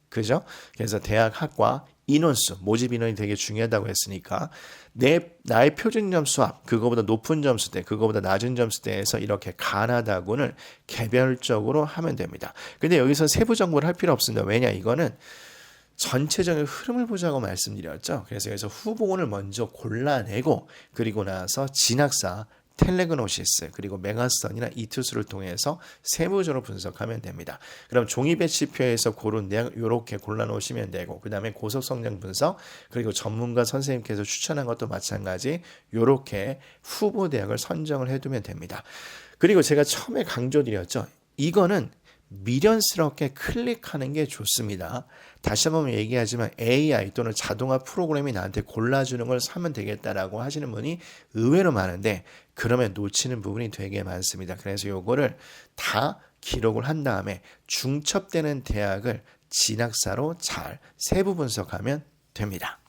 A: 그죠? 그래서 대학 학과 인원수, 모집 인원이 되게 중요하다고 했으니까 나의 표준 점수 합, 그거보다 높은 점수대, 그거보다 낮은 점수대에서 이렇게 가나다군을 개별적으로 하면 됩니다. 근데 여기서 세부 정보를 할 필요 없습니다. 왜냐? 이거는 전체적인 흐름을 보자고 말씀드렸죠. 그래서 여기서 후보군을 먼저 골라내고 그리고 나서 진학사, 텔레그노시스 그리고 메가스턴이나 이투스를 통해서 세부적으로 분석하면 됩니다. 그럼 종이 배치표에서 고른 대학 이렇게 골라놓으시면 되고 그 다음에 고속성장 분석 그리고 전문가 선생님께서 추천한 것도 마찬가지 이렇게 후보 대학을 선정을 해두면 됩니다. 그리고 제가 처음에 강조드렸죠. 이거는 미련스럽게 클릭하는 게 좋습니다. 다시 한번 얘기하지만 AI 또는 자동화 프로그램이 나한테 골라주는 걸 사면 되겠다라고 하시는 분이 의외로 많은데 그러면 놓치는 부분이 되게 많습니다. 그래서 요거를 다 기록을 한 다음에 중첩되는 대학을 진학사로 잘 세부 분석하면 됩니다.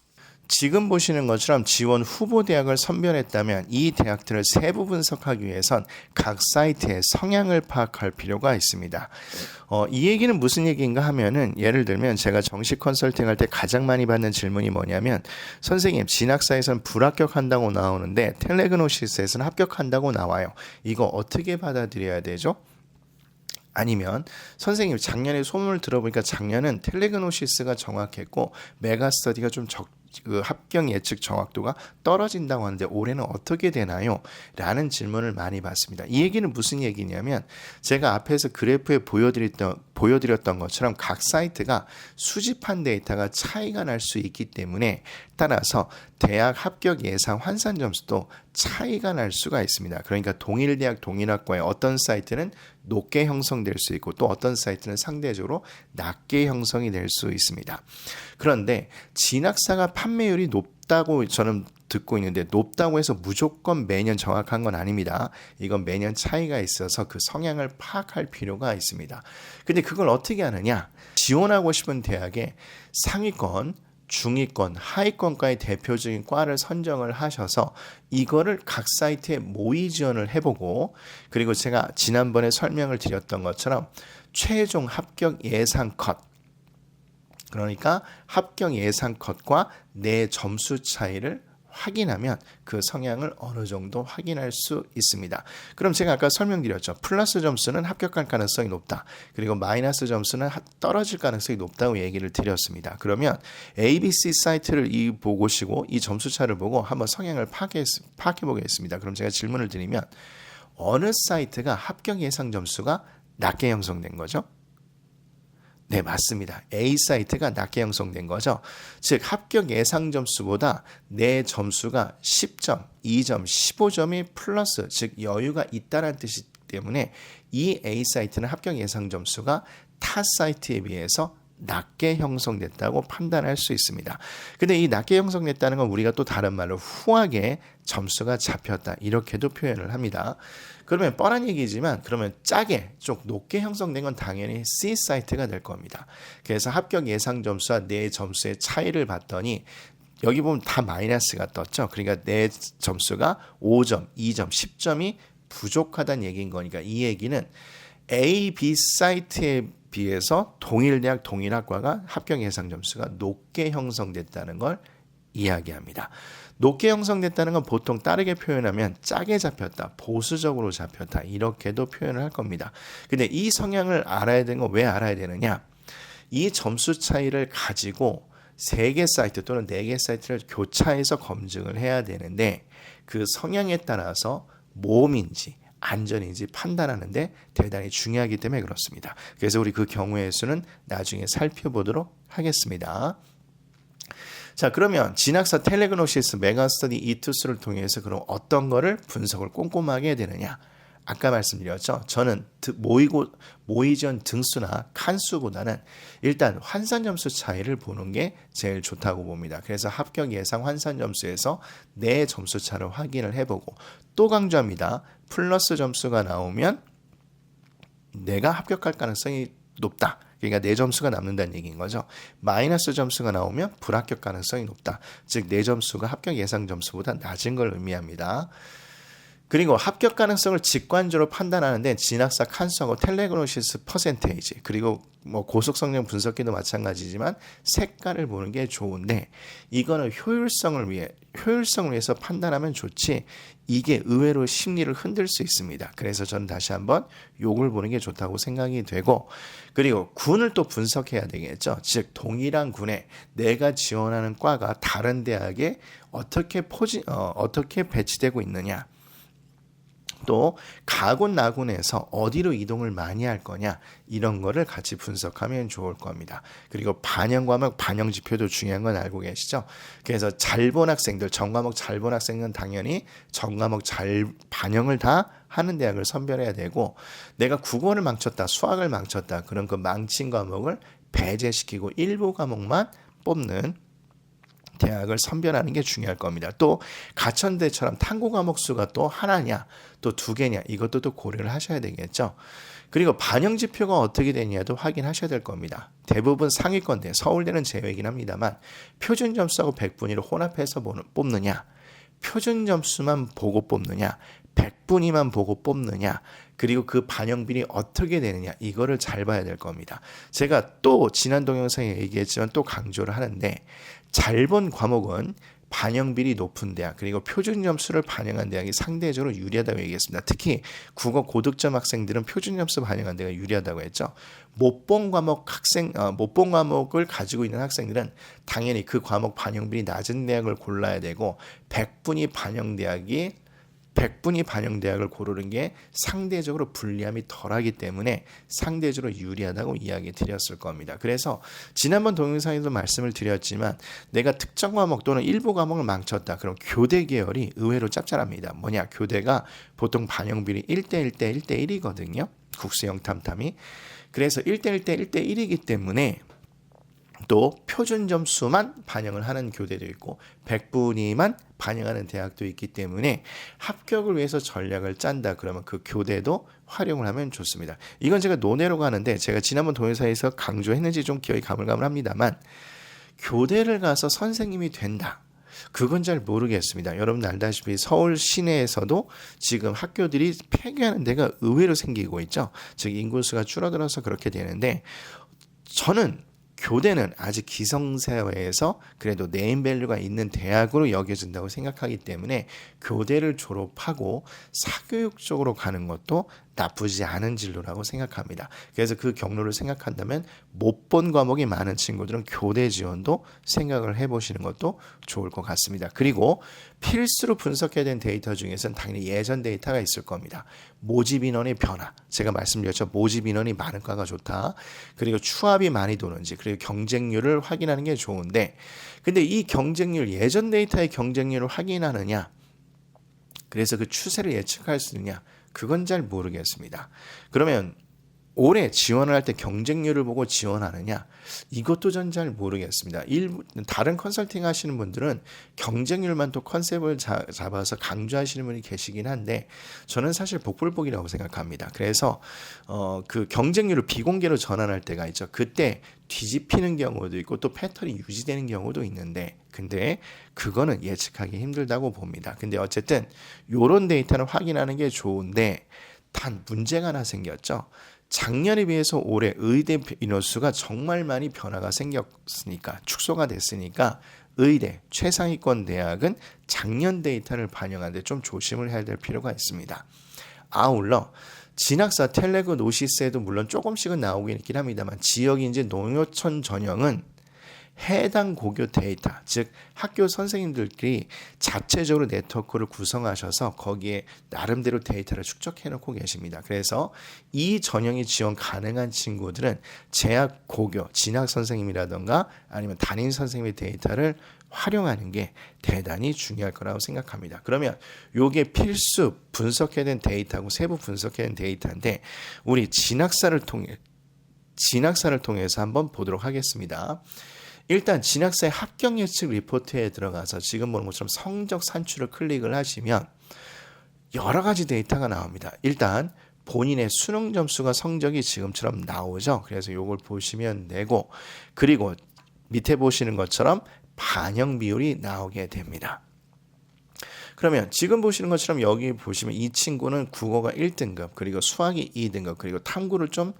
A: 지금 보시는 것처럼 지원 후보 대학을 선별했다면 이 대학들을 세부 분석하기 위해선 각 사이트의 성향을 파악할 필요가 있습니다. 이 얘기는 무슨 얘기인가 하면은 예를 들면 제가 정식 컨설팅 할 때 가장 많이 받는 질문이 뭐냐면 선생님 진학사에서는 불합격한다고 나오는데 텔레그노시스에서는 합격한다고 나와요. 이거 어떻게 받아들여야 되죠? 아니면 선생님 작년에 소문을 들어보니까 작년은 텔레그노시스가 정확했고 메가스터디가 좀 그 합격 예측 정확도가 떨어진다고 하는데 올해는 어떻게 되나요? 라는 질문을 많이 받습니다. 이 얘기는 무슨 얘기냐면 제가 앞에서 그래프에 보여드렸던 것처럼 각 사이트가 수집한 데이터가 차이가 날 수 있기 때문에 따라서 대학 합격 예상 환산 점수도 차이가 날 수가 있습니다. 그러니까 동일 대학 동일 학과의 어떤 사이트는 높게 형성될 수 있고 또 어떤 사이트는 상대적으로 낮게 형성이 될 수 있습니다. 그런데 진학사가 판매율이 높다고 저는 듣고 있는데 높다고 해서 무조건 매년 정확한 건 아닙니다. 이건 매년 차이가 있어서 그 성향을 파악할 필요가 있습니다. 근데 그걸 어떻게 하느냐? 지원하고 싶은 대학의 상위권 중위권, 하위권과의 대표적인 과를 선정을 하셔서 이거를 각 사이트에 모의 지원을 해보고 그리고 제가 지난번에 설명을 드렸던 것처럼 최종 합격 예상 컷 그러니까 합격 예상 컷과 내 점수 차이를 확인하면 그 성향을 어느 정도 확인할 수 있습니다. 그럼 제가 아까 설명드렸죠. 플러스 점수는 합격할 가능성이 높다. 그리고 마이너스 점수는 떨어질 가능성이 높다고 얘기를 드렸습니다. 그러면 ABC 사이트를 보시고 이 점수차를 보고 한번 성향을 파악해 보겠습니다. 그럼 제가 질문을 드리면 어느 사이트가 합격 예상 점수가 낮게 형성된 거죠? 네, 맞습니다. A 사이트가 낮게 형성된 거죠. 즉 합격 예상 점수보다 내 점수가 10점, 2점, 15점이 플러스, 즉 여유가 있다는 뜻이기 때문에 이 A 사이트는 합격 예상 점수가 타 사이트에 비해서 낮게 형성됐다고 판단할 수 있습니다. 근데 이 낮게 형성됐다는 건 우리가 또 다른 말로 후하게 점수가 잡혔다 이렇게도 표현을 합니다. 그러면 뻔한 얘기지만 그러면 짜게 좀 높게 형성된 건 당연히 C 사이트가 될 겁니다. 그래서 합격 예상 점수와 내 점수의 차이를 봤더니 여기 보면 다 마이너스가 떴죠. 그러니까 내 점수가 5점, 2점, 10점이 부족하다는 얘기인 거니까 이 얘기는 A, B 사이트에 비해서 동일 대학 동일 학과가 합격 예상 점수가 높게 형성됐다는 걸 이야기합니다. 높게 형성됐다는 건 보통 다르게 표현하면 짜게 잡혔다, 보수적으로 잡혔다 이렇게도 표현을 할 겁니다. 근데 이 성향을 알아야 되는 건 왜 알아야 되느냐? 이 점수 차이를 가지고 3개 사이트 또는 4개 사이트를 교차해서 검증을 해야 되는데 그 성향에 따라서 모험인지 안전인지 판단하는데 대단히 중요하기 때문에 그렇습니다. 그래서 우리 그 경우의 수는 나중에 살펴보도록 하겠습니다. 자, 그러면 진학사 텔레그노시스, 메가스터디, 이투스를 통해서 그럼 어떤 거를 분석을 꼼꼼하게 해야 되느냐? 아까 말씀드렸죠. 저는 모의지원 등수나 칸수보다는 일단 환산 점수 차이를 보는 게 제일 좋다고 봅니다. 그래서 합격 예상 환산 점수에서 내 점수 차를 확인을 해보고 또 강조합니다. 플러스 점수가 나오면 내가 합격할 가능성이 높다. 그러니까 내 점수가 남는다는 얘기인 거죠. 마이너스 점수가 나오면 불합격 가능성이 높다. 즉 내 점수가 합격 예상 점수보다 낮은 걸 의미합니다. 그리고 합격 가능성을 직관적으로 판단하는데 진학사 칸수하고 텔레그노시스 퍼센테이지 그리고 뭐 고속성장 분석기도 마찬가지지만 색깔을 보는 게 좋은데 이거는 효율성을 위해서 판단하면 좋지 이게 의외로 심리를 흔들 수 있습니다. 그래서 저는 다시 한번 요걸 보는 게 좋다고 생각이 되고 그리고 군을 또 분석해야 되겠죠. 즉 동일한 군에 내가 지원하는 과가 다른 대학에 어떻게 배치되고 있느냐 또 가군 나군에서 어디로 이동을 많이 할 거냐 이런 거를 같이 분석하면 좋을 겁니다. 그리고 반영 과목 반영 지표도 중요한 건 알고 계시죠? 그래서 잘 본 학생들 전과목 잘 본 학생은 당연히 전과목 잘 반영을 다 하는 대학을 선별해야 되고 내가 국어를 망쳤다 수학을 망쳤다 그럼 그 망친 과목을 배제시키고 일부 과목만 뽑는 대학을 선별하는 게 중요할 겁니다. 또 가천대처럼 탐구 과목 수가 또 하나냐 또 두 개냐 이것도 또 고려를 하셔야 되겠죠. 그리고 반영 지표가 어떻게 되냐도 확인하셔야 될 겁니다. 대부분 상위권대 서울대는 제외이긴 합니다만 표준 점수하고 100분위를 혼합해서 뽑느냐 표준 점수만 보고 뽑느냐 100분위만 보고 뽑느냐 그리고 그 반영비리 어떻게 되느냐 이거를 잘 봐야 될 겁니다. 제가 또 지난 동영상에 얘기했지만 또 강조를 하는데 잘 본 과목은 반영비리 높은 대학 그리고 표준 점수를 반영한 대학이 상대적으로 유리하다고 얘기했습니다. 특히 국어 고득점 학생들은 표준 점수 반영한 대가 유리하다고 했죠. 못 본 과목을 가지고 있는 학생들은 당연히 그 과목 반영비리 낮은 대학을 골라야 되고 100분위 반영 대학을 고르는 게 상대적으로 불리함이 덜하기 때문에 상대적으로 유리하다고 이야기 드렸을 겁니다. 그래서 지난번 동영상에도 말씀을 드렸지만 내가 특정 과목 또는 일부 과목을 망쳤다. 그럼 교대 계열이 의외로 짭짤합니다. 뭐냐? 교대가 보통 반영 비리 1대1 대 1대1이거든요. 국수 영탐탐이. 그래서 1대1 대 1대1이기 때문에 또 표준 점수만 반영을 하는 교대도 있고 100분위만 반영하는 대학도 있기 때문에 합격을 위해서 전략을 짠다 그러면 그 교대도 활용을 하면 좋습니다. 이건 제가 논외로 가는데 제가 지난번 동영상에서 강조했는지 좀 기억이 가물가물합니다만 교대를 가서 선생님이 된다. 그건 잘 모르겠습니다. 여러분 알다시피 서울 시내에서도 지금 학교들이 폐교하는 데가 의외로 생기고 있죠. 즉 인구수가 줄어들어서 그렇게 되는데 저는 교대는 아직 기성세대에서 그래도 네임밸류가 있는 대학으로 여겨진다고 생각하기 때문에 교대를 졸업하고 사교육 쪽으로 가는 것도 나쁘지 않은 진로라고 생각합니다. 그래서 그 경로를 생각한다면 못 본 과목이 많은 친구들은 교대 지원도 생각을 해보시는 것도 좋을 것 같습니다. 그리고 필수로 분석해야 되는 데이터 중에서는 당연히 예전 데이터가 있을 겁니다. 모집 인원의 변화. 제가 말씀드렸죠. 모집 인원이 많은 과가 좋다. 그리고 추합이 많이 도는지 그리고 경쟁률을 확인하는 게 좋은데 근데 이 경쟁률 예전 데이터의 경쟁률을 확인하느냐 그래서 그 추세를 예측할 수 있느냐 그건 잘 모르겠습니다. 그러면 올해 지원을 할 때 경쟁률을 보고 지원하느냐 이것도 전 잘 모르겠습니다. 다른 컨설팅 하시는 분들은 경쟁률만 또 컨셉을 잡아서 강조하시는 분이 계시긴 한데 저는 사실 복불복이라고 생각합니다. 그래서 그 경쟁률을 비공개로 전환할 때가 있죠. 그때 뒤집히는 경우도 있고 또 패턴이 유지되는 경우도 있는데 근데 그거는 예측하기 힘들다고 봅니다. 근데 어쨌든 이런 데이터를 확인하는 게 좋은데 단 문제가 하나 생겼죠. 작년에 비해서 올해 의대 인원수가 정말 많이 변화가 생겼으니까 축소가 됐으니까 의대 최상위권 대학은 작년 데이터를 반영하는데 좀 조심을 해야 될 필요가 있습니다. 아울러 진학사 텔레그 노시스에도 물론 조금씩은 나오긴 있긴 합니다만 지역인지 농어촌 전형은 해당 고교 데이터, 즉 학교 선생님들끼리 자체적으로 네트워크를 구성하셔서 거기에 나름대로 데이터를 축적해 놓고 계십니다. 그래서 이 전형이 지원 가능한 친구들은 재학 고교, 진학 선생님이라던가 아니면 담임 선생님의 데이터를 활용하는 게 대단히 중요할 거라고 생각합니다. 그러면 요게 필수 분석해야 된 데이터고 세부 분석해야 된 데이터인데 우리 진학사를 통해서 한번 보도록 하겠습니다. 일단 진학사의 합격 예측 리포트에 들어가서 지금 보는 것처럼 성적 산출을 클릭을 하시면 여러 가지 데이터가 나옵니다. 일단 본인의 수능 점수가 성적이 지금처럼 나오죠. 그래서 이걸 보시면 되고, 그리고 밑에 보시는 것처럼 반영 비율이 나오게 됩니다. 그러면 지금 보시는 것처럼 여기 보시면 이 친구는 국어가 1등급, 그리고 수학이 2등급, 그리고 탐구를 좀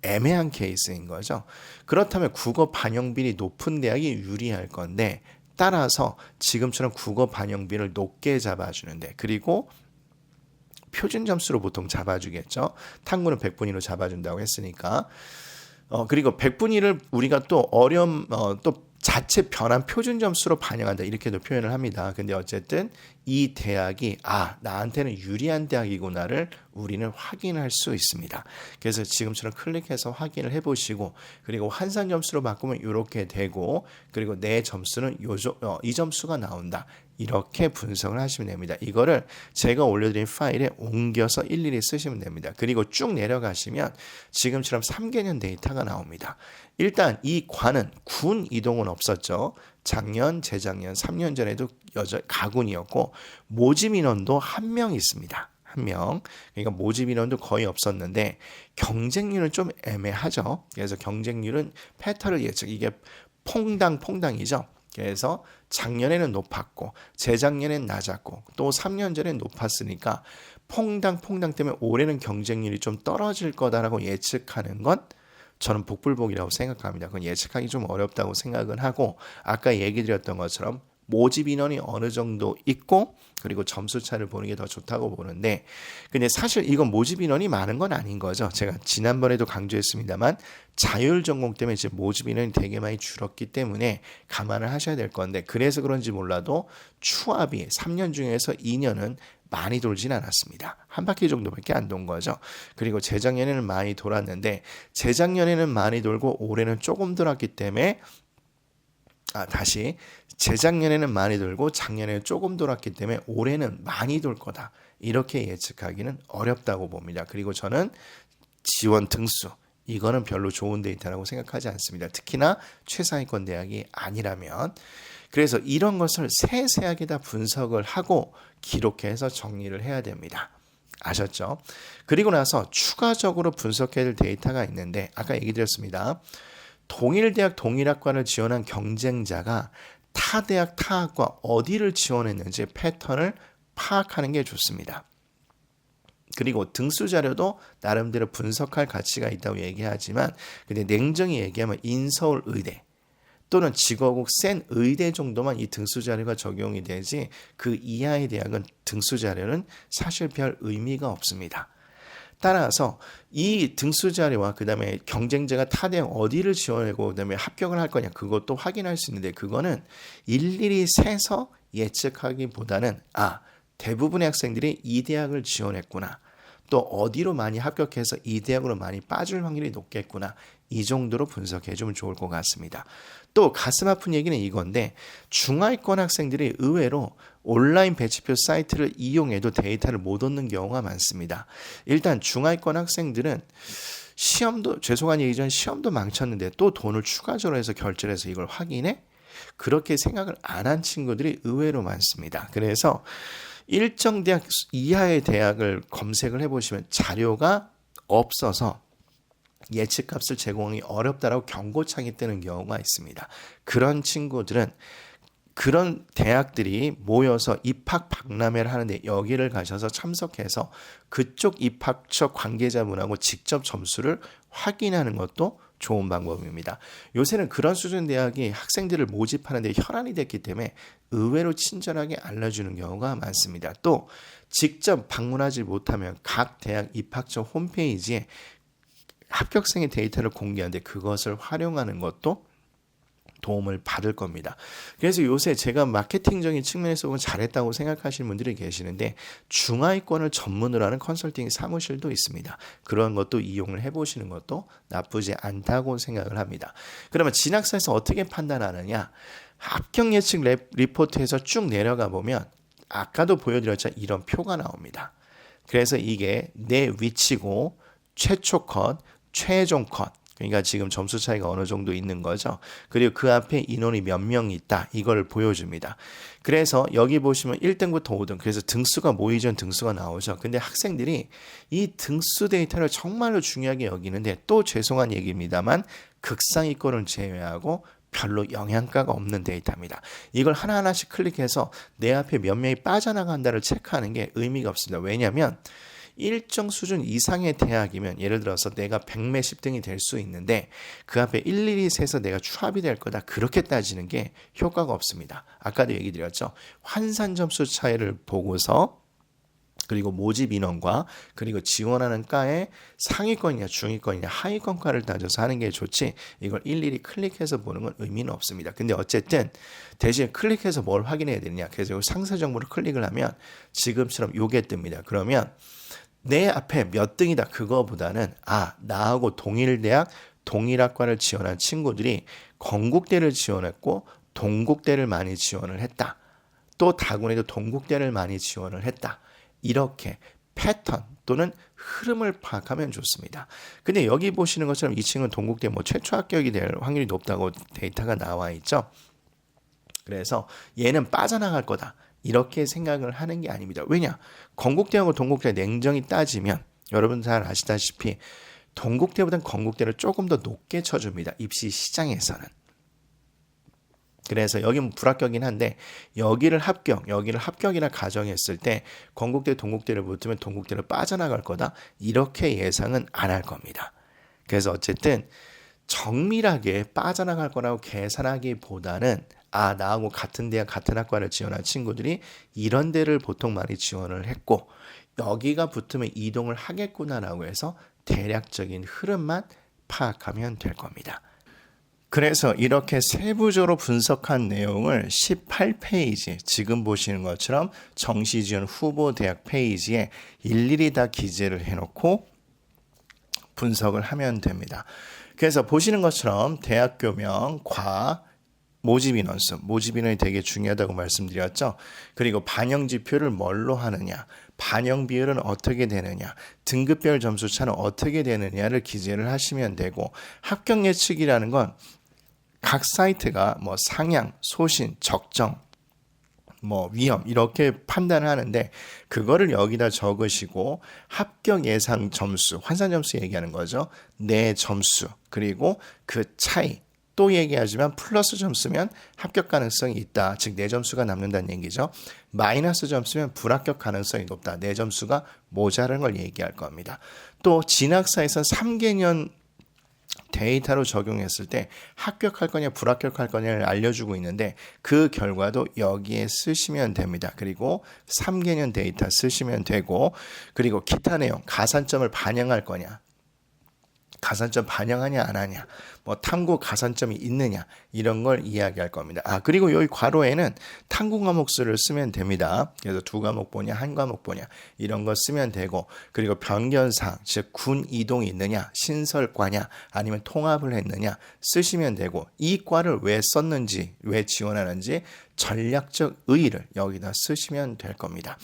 A: 애매한 케이스인 거죠. 그렇다면 국어 반영비율이 높은 대학이 유리할 건데, 따라서 지금처럼 국어 반영비를 높게 잡아주는데, 그리고 표준 점수로 보통 잡아주겠죠. 탐구는 100분위로 잡아준다고 했으니까. 그리고 100분위를 우리가 또 또 자체 변환 표준 점수로 반영한다, 이렇게도 표현을 합니다. 근데 어쨌든 이 대학이 나한테는 유리한 대학이구나를 우리는 확인할 수 있습니다. 그래서 지금처럼 클릭해서 확인을 해보시고, 그리고 환산 점수로 바꾸면 이렇게 되고, 그리고 내 점수는 이 점수가 나온다, 이렇게 분석을 하시면 됩니다. 이거를 제가 올려드린 파일에 옮겨서 일일이 쓰시면 됩니다. 그리고 쭉 내려가시면 지금처럼 3개년 데이터가 나옵니다. 일단 이 관은 군 이동은 없었죠. 작년, 재작년, 3년 전에도 가군이었고, 모집 인원도 1명 있습니다. 1명. 그러니까 모집 인원도 거의 없었는데 경쟁률은 좀 애매하죠. 그래서 경쟁률은 패턴을 이게 퐁당이죠. 그래서 작년에는 높았고 재작년에는 낮았고 또 3년 전에 높았으니까 퐁당 때문에 올해는 경쟁률이 좀 떨어질 거다라고 예측하는 건 저는 복불복이라고 생각합니다. 그건 예측하기 좀 어렵다고 생각은 하고, 아까 얘기 드렸던 것처럼 모집 인원이 어느 정도 있고, 그리고 점수 차를 보는 게 더 좋다고 보는데, 근데 사실 이건 모집 인원이 많은 건 아닌 거죠. 제가 지난번에도 강조했습니다만 자율 전공 때문에 이제 모집 인원이 되게 많이 줄었기 때문에 감안을 하셔야 될 건데, 그래서 그런지 몰라도 추합이 3년 중에서 2년은 많이 돌진 않았습니다. 한 바퀴 정도밖에 안 돈 거죠. 그리고 재작년에는 많이 돌았는데, 재작년에는 많이 돌고 올해는 조금 돌았기 때문에 재작년에는 많이 돌고 작년에는 조금 돌았기 때문에 올해는 많이 돌 거다, 이렇게 예측하기는 어렵다고 봅니다. 그리고 저는 지원 등수, 이거는 별로 좋은 데이터라고 생각하지 않습니다. 특히나 최상위권 대학이 아니라면. 그래서 이런 것을 세세하게 다 분석을 하고 기록해서 정리를 해야 됩니다. 아셨죠? 그리고 나서 추가적으로 분석해야 될 데이터가 있는데, 아까 얘기 드렸습니다. 동일대학 동일학과를 지원한 경쟁자가 타 대학 타학과 어디를 지원했는지 패턴을 파악하는 게 좋습니다. 그리고 등수 자료도 나름대로 분석할 가치가 있다고 얘기하지만, 근데 냉정히 얘기하면 인서울 의대 또는 직어국 센 의대 정도만 이 등수 자료가 적용이 되지, 그 이하의 대학은 등수 자료는 사실 별 의미가 없습니다. 따라서 이 등수 자료와 그 다음에 경쟁자가 타 대학 어디를 지원하고 그 다음에 합격을 할 거냐, 그것도 확인할 수 있는데, 그거는 일일이 세서 예측하기보다는 대부분의 학생들이 이 대학을 지원했구나, 또 어디로 많이 합격해서 이 대학으로 많이 빠질 확률이 높겠구나, 이 정도로 분석해 주면 좋을 것 같습니다. 또 가슴 아픈 얘기는 이건데, 중하위권 학생들이 의외로 온라인 배치표 사이트를 이용해도 데이터를 못 얻는 경우가 많습니다. 일단 중하위권 학생들은 죄송한 얘기지만 시험도 망쳤는데 또 돈을 추가적으로 해서 결제를 해서 이걸 확인해? 그렇게 생각을 안 한 친구들이 의외로 많습니다. 그래서 일정 대학 이하의 대학을 검색을 해보시면 자료가 없어서 예측값을 제공하기 어렵다라고 경고창이 뜨는 경우가 있습니다. 그런 친구들은 그런 대학들이 모여서 입학 박람회를 하는데 여기를 가셔서 참석해서 그쪽 입학처 관계자분하고 직접 점수를 확인하는 것도 좋은 방법입니다. 요새는 그런 수준 대학이 학생들을 모집하는 데 혈안이 됐기 때문에 의외로 친절하게 알려주는 경우가 많습니다. 또 직접 방문하지 못하면 각 대학 입학처 홈페이지에 합격생의 데이터를 공개하는데 그것을 활용하는 것도 도움을 받을 겁니다. 그래서 요새 제가 마케팅적인 측면에서 보면 잘했다고 생각하시는 분들이 계시는데, 중하위권을 전문으로 하는 컨설팅 사무실도 있습니다. 그런 것도 이용을 해보시는 것도 나쁘지 않다고 생각을 합니다. 그러면 진학사에서 어떻게 판단하느냐? 합격 예측 리포트에서 쭉 내려가 보면 아까도 보여드렸지만 이런 표가 나옵니다. 그래서 이게 내 위치고 최초 컷, 최종 컷, 그러니까 지금 점수 차이가 어느 정도 있는 거죠. 그리고 그 앞에 인원이 몇 명 있다. 이걸 보여줍니다. 그래서 여기 보시면 1등부터 5등. 그래서 등수가 모이전 등수가 나오죠. 근데 학생들이 이 등수 데이터를 정말로 중요하게 여기는데 또 죄송한 얘기입니다만 극상위권을 제외하고 별로 영향가가 없는 데이터입니다. 이걸 하나하나씩 클릭해서 내 앞에 몇 명이 빠져나간다를 체크하는 게 의미가 없습니다. 왜냐하면 일정 수준 이상의 대학이면 예를 들어서 내가 100몇십 등이 될 수 있는데 그 앞에 일일이 세서 내가 추합이 될 거다. 그렇게 따지는 게 효과가 없습니다. 아까도 얘기 드렸죠. 환산 점수 차이를 보고서 그리고 모집 인원과 그리고 지원하는 과의 상위권이냐 중위권이냐 하위권과를 따져서 하는 게 좋지 이걸 일일이 클릭해서 보는 건 의미는 없습니다. 근데 어쨌든 대신 클릭해서 뭘 확인해야 되느냐. 그래서 상세 정보를 클릭을 하면 지금처럼 요게 뜹니다. 그러면 내 앞에 몇 등이다 그거보다는 나하고 동일대학 동일학과를 지원한 친구들이 건국대를 지원했고 동국대를 많이 지원을 했다. 또 다군에도 동국대를 많이 지원을 했다. 이렇게 패턴 또는 흐름을 파악하면 좋습니다. 근데 여기 보시는 것처럼 이 친구는 동국대 최초 합격이 될 확률이 높다고 데이터가 나와 있죠. 그래서 얘는 빠져나갈 거다. 이렇게 생각을 하는 게 아닙니다. 왜냐? 건국대하고 동국대 냉정히 따지면 여러분 잘 아시다시피 동국대보다는 건국대를 조금 더 높게 쳐줍니다. 입시 시장에서는. 그래서 여기는 불합격이긴 한데 여기를 합격이라 가정했을 때 건국대 동국대를 붙으면 동국대를 빠져나갈 거다. 이렇게 예상은 안 할 겁니다. 그래서 어쨌든 정밀하게 빠져나갈 거라고 계산하기보다는 나하고 같은 대학 같은 학과를 지원한 친구들이 이런 데를 보통 많이 지원을 했고 여기가 붙으면 이동을 하겠구나라고 해서 대략적인 흐름만 파악하면 될 겁니다. 그래서 이렇게 세부적으로 분석한 내용을 18페이지 지금 보시는 것처럼 정시지원 후보 대학 페이지에 일일이 다 기재를 해놓고 분석을 하면 됩니다. 그래서 보시는 것처럼 대학교명, 과, 모집 인원수, 모집 인원이 되게 중요하다고 말씀드렸죠. 그리고 반영 지표를 뭘로 하느냐, 반영 비율은 어떻게 되느냐, 등급별 점수 차는 어떻게 되느냐를 기재를 하시면 되고 합격 예측이라는 건 각 사이트가 상향, 소신, 적정, 위험 이렇게 판단을 하는데 그거를 여기다 적으시고 합격 예상 점수, 환산 점수 얘기하는 거죠. 내 점수 그리고 그 차이 또 얘기하지만 플러스 점수면 합격 가능성이 있다. 즉 내 점수가 남는다는 얘기죠. 마이너스 점수면 불합격 가능성이 높다. 내 점수가 모자란 걸 얘기할 겁니다. 또 진학사에서 3개년 데이터로 적용했을 때 합격할 거냐 불합격할 거냐를 알려주고 있는데 그 결과도 여기에 쓰시면 됩니다. 그리고 3개년 데이터 쓰시면 되고 그리고 기타 내용 가산점을 반영할 거냐 가산점 반영하냐 안 하냐 탐구 가산점이 있느냐 이런 걸 이야기할 겁니다. 그리고 여기 괄호에는 탐구 과목 수를 쓰면 됩니다. 그래서 2과목 보냐 1과목 보냐 이런 거 쓰면 되고 그리고 변경사항 즉 군 이동이 있느냐 신설과냐 아니면 통합을 했느냐 쓰시면 되고 이 과를 왜 썼는지 왜 지원하는지 전략적 의의를 여기다 쓰시면 될 겁니다.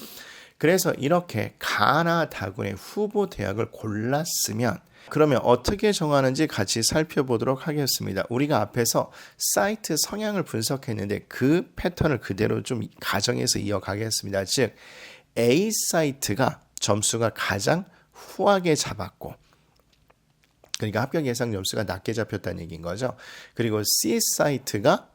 A: 그래서 이렇게 가나 다군의 후보 대학을 골랐으면 그러면 어떻게 정하는지 같이 살펴보도록 하겠습니다. 우리가 앞에서 사이트 성향을 분석했는데 그 패턴을 그대로 좀 가정해서 이어가겠습니다. 즉 A 사이트가 점수가 가장 후하게 잡았고 그러니까 합격 예상 점수가 낮게 잡혔다는 얘기인 거죠. 그리고 C 사이트가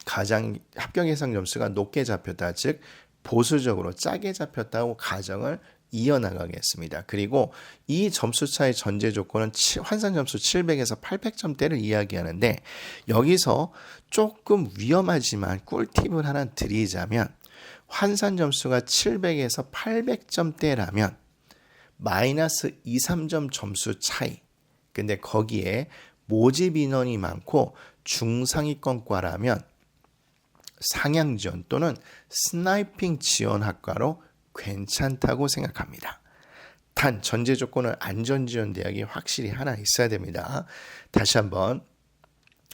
A: 가장 합격 예상 점수가 높게 잡혔다. 즉 보수적으로 짜게 잡혔다고 가정을 이어나가겠습니다. 그리고 이 점수 차의 전제 조건은 환산 점수 700에서 800점대를 이야기하는데 여기서 조금 위험하지만 꿀팁을 하나 드리자면 환산 점수가 700에서 800점대라면 마이너스 2, 3점 점수 차이 근데 거기에 모집 인원이 많고 중상위권과라면 상향 지원 또는 스나이핑 지원 학과로 괜찮다고 생각합니다. 단 전제 조건은 안전지원 대학이 확실히 하나 있어야 됩니다. 다시 한번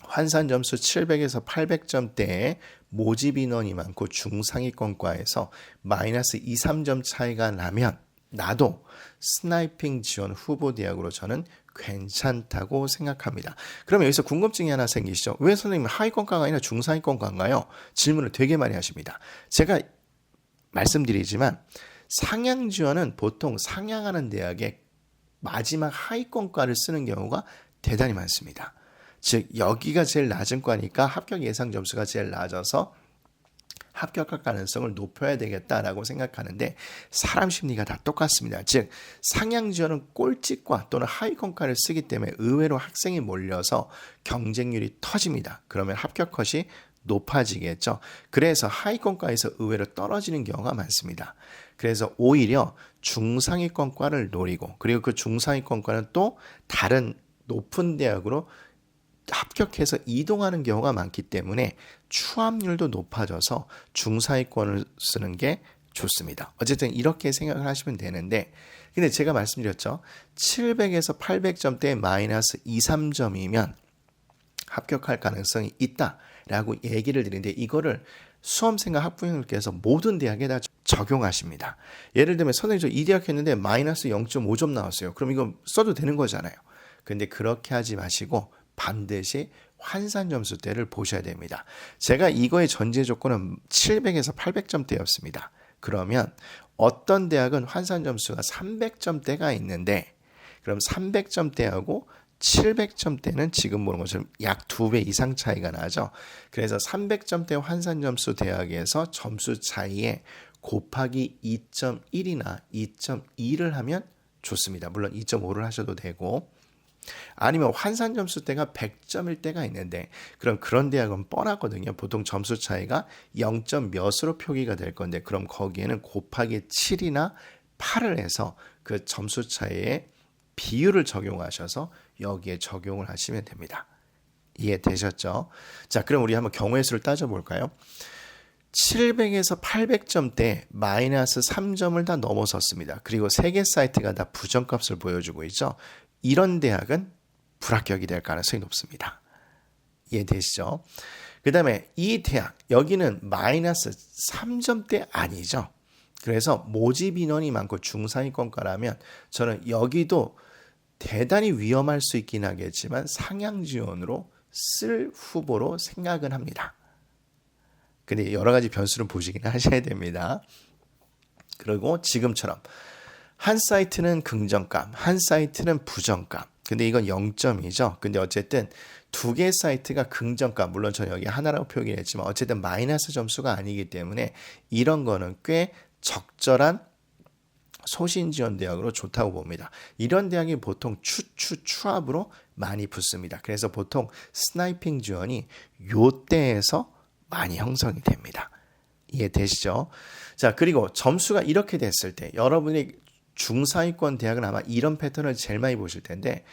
A: 환산 점수 700에서 800점대에 모집 인원이 많고 중상위권과에서 마이너스 2, 3점 차이가 나면 나도 스나이핑 지원 후보 대학으로 저는 괜찮다고 생각합니다. 그러면 여기서 궁금증이 하나 생기시죠? 왜 선생님 하위권과가 아니라 중상위권과인가요? 질문을 되게 많이 하십니다. 제가 말씀드리지만 상향 지원은 보통 상향하는 대학의 마지막 하위권과를 쓰는 경우가 대단히 많습니다. 즉 여기가 제일 낮은 과니까 합격 예상 점수가 제일 낮아서 합격할 가능성을 높여야 되겠다라고 생각하는데 사람 심리가 다 똑같습니다. 즉 상향 지원은 꼴찌과 또는 하위권과를 쓰기 때문에 의외로 학생이 몰려서 경쟁률이 터집니다. 그러면 합격 컷이 높아지겠죠. 그래서 하위권과에서 의외로 떨어지는 경우가 많습니다. 그래서 오히려 중상위권과를 노리고 그리고 그 중상위권과는 또 다른 높은 대학으로 합격해서 이동하는 경우가 많기 때문에 추합률도 높아져서 중상위권을 쓰는 게 좋습니다. 어쨌든 이렇게 생각을 하시면 되는데 근데 제가 말씀드렸죠. 700에서 800점대 마이너스 2, 3점이면 합격할 가능성이 있다라고 얘기를 드리는데 이거를 수험생과 학부형들께서 모든 대학에 다 적용하십니다. 예를 들면 선생님 저 이 대학 했는데 마이너스 0.5점 나왔어요. 그럼 이거 써도 되는 거잖아요. 근데 그렇게 하지 마시고 반드시 환산 점수대를 보셔야 됩니다. 제가 이거의 전제 조건은 700에서 800점대였습니다. 그러면 어떤 대학은 환산 점수가 300점대가 있는데 그럼 300점대하고 700점대는 지금 보는 것처럼 약 2배 이상 차이가 나죠. 그래서 300점대 환산 점수 대학에서 점수 차이에 곱하기 2.1이나 2.2를 하면 좋습니다. 물론 2.5를 하셔도 되고 아니면 환산 점수 대가 100점일 때가 있는데 그럼 그런 대학은 뻔하거든요. 보통 점수 차이가 0점 몇으로 표기가 될 건데 그럼 거기에는 곱하기 7이나 8을 해서 그 점수 차이에 비율을 적용하셔서 여기에 적용을 하시면 됩니다. 이해되셨죠? 자, 그럼 우리 한번 경우의 수를 따져볼까요? 700에서 800점대 마이너스 3점을 다 넘어섰습니다. 그리고 3개 사이트가 다 부정값을 보여주고 있죠. 이런 대학은 불합격이 될 가능성이 높습니다. 이해되시죠? 그 다음에 이 대학, 여기는 마이너스 3점대 아니죠. 그래서 모집 인원이 많고 중상위권과라면 저는 여기도 대단히 위험할 수 있긴 하겠지만 상향 지원으로 쓸 후보로 생각은 합니다. 근데 여러 가지 변수를 보시긴 하셔야 됩니다. 그리고 지금처럼 한 사이트는 긍정값, 한 사이트는 부정값. 근데 이건 0점이죠. 근데 어쨌든 두 개 사이트가 긍정값, 물론 저는 여기 하나라고 표기했지만 어쨌든 마이너스 점수가 아니기 때문에 이런 거는 꽤 적절한 소신지원 대학으로 좋다고 봅니다. 이런 대학이 보통 추합으로 많이 붙습니다. 그래서 보통 스나이핑 지원이 요때에서 많이 형성이 됩니다. 이해되시죠? 자, 그리고 점수가 이렇게 됐을 때 여러분이 중상위권 대학은 아마 이런 패턴을 제일 많이 보실 텐데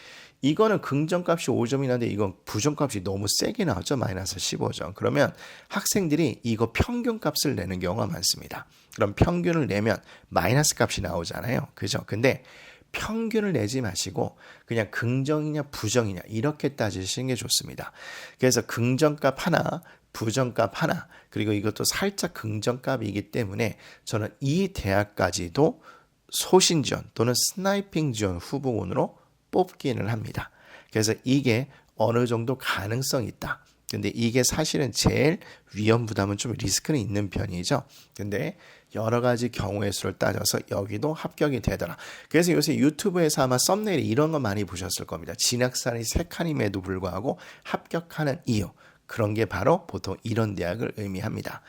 A: 이거는 긍정값이 5점이 나는데 이건 부정값이 너무 세게 나왔죠. 마이너스 15점. 그러면 학생들이 이거 평균값을 내는 경우가 많습니다. 그럼 평균을 내면 마이너스 값이 나오잖아요. 그죠? 근데 평균을 내지 마시고 그냥 긍정이냐 부정이냐 이렇게 따지시는 게 좋습니다. 그래서 긍정값 하나, 부정값 하나, 그리고 이것도 살짝 긍정값이기 때문에 저는 이 대학까지도 소신지원 또는 스나이핑 지원 후보군으로 뽑기는 합니다. 그래서 이게 어느 정도 가능성이 있다. 근데 이게 사실은 제일 위험 부담은 좀 리스크는 있는 편이죠. 근데 여러 가지 경우의 수를 따져서 여기도 합격이 되더라. 그래서 요새 유튜브에서 아마 썸네일에 이런 거 많이 보셨을 겁니다. 진학산이 3칸임에도 불구하고 합격하는 이유. 그런 게 바로 보통 이런 대학을 의미합니다.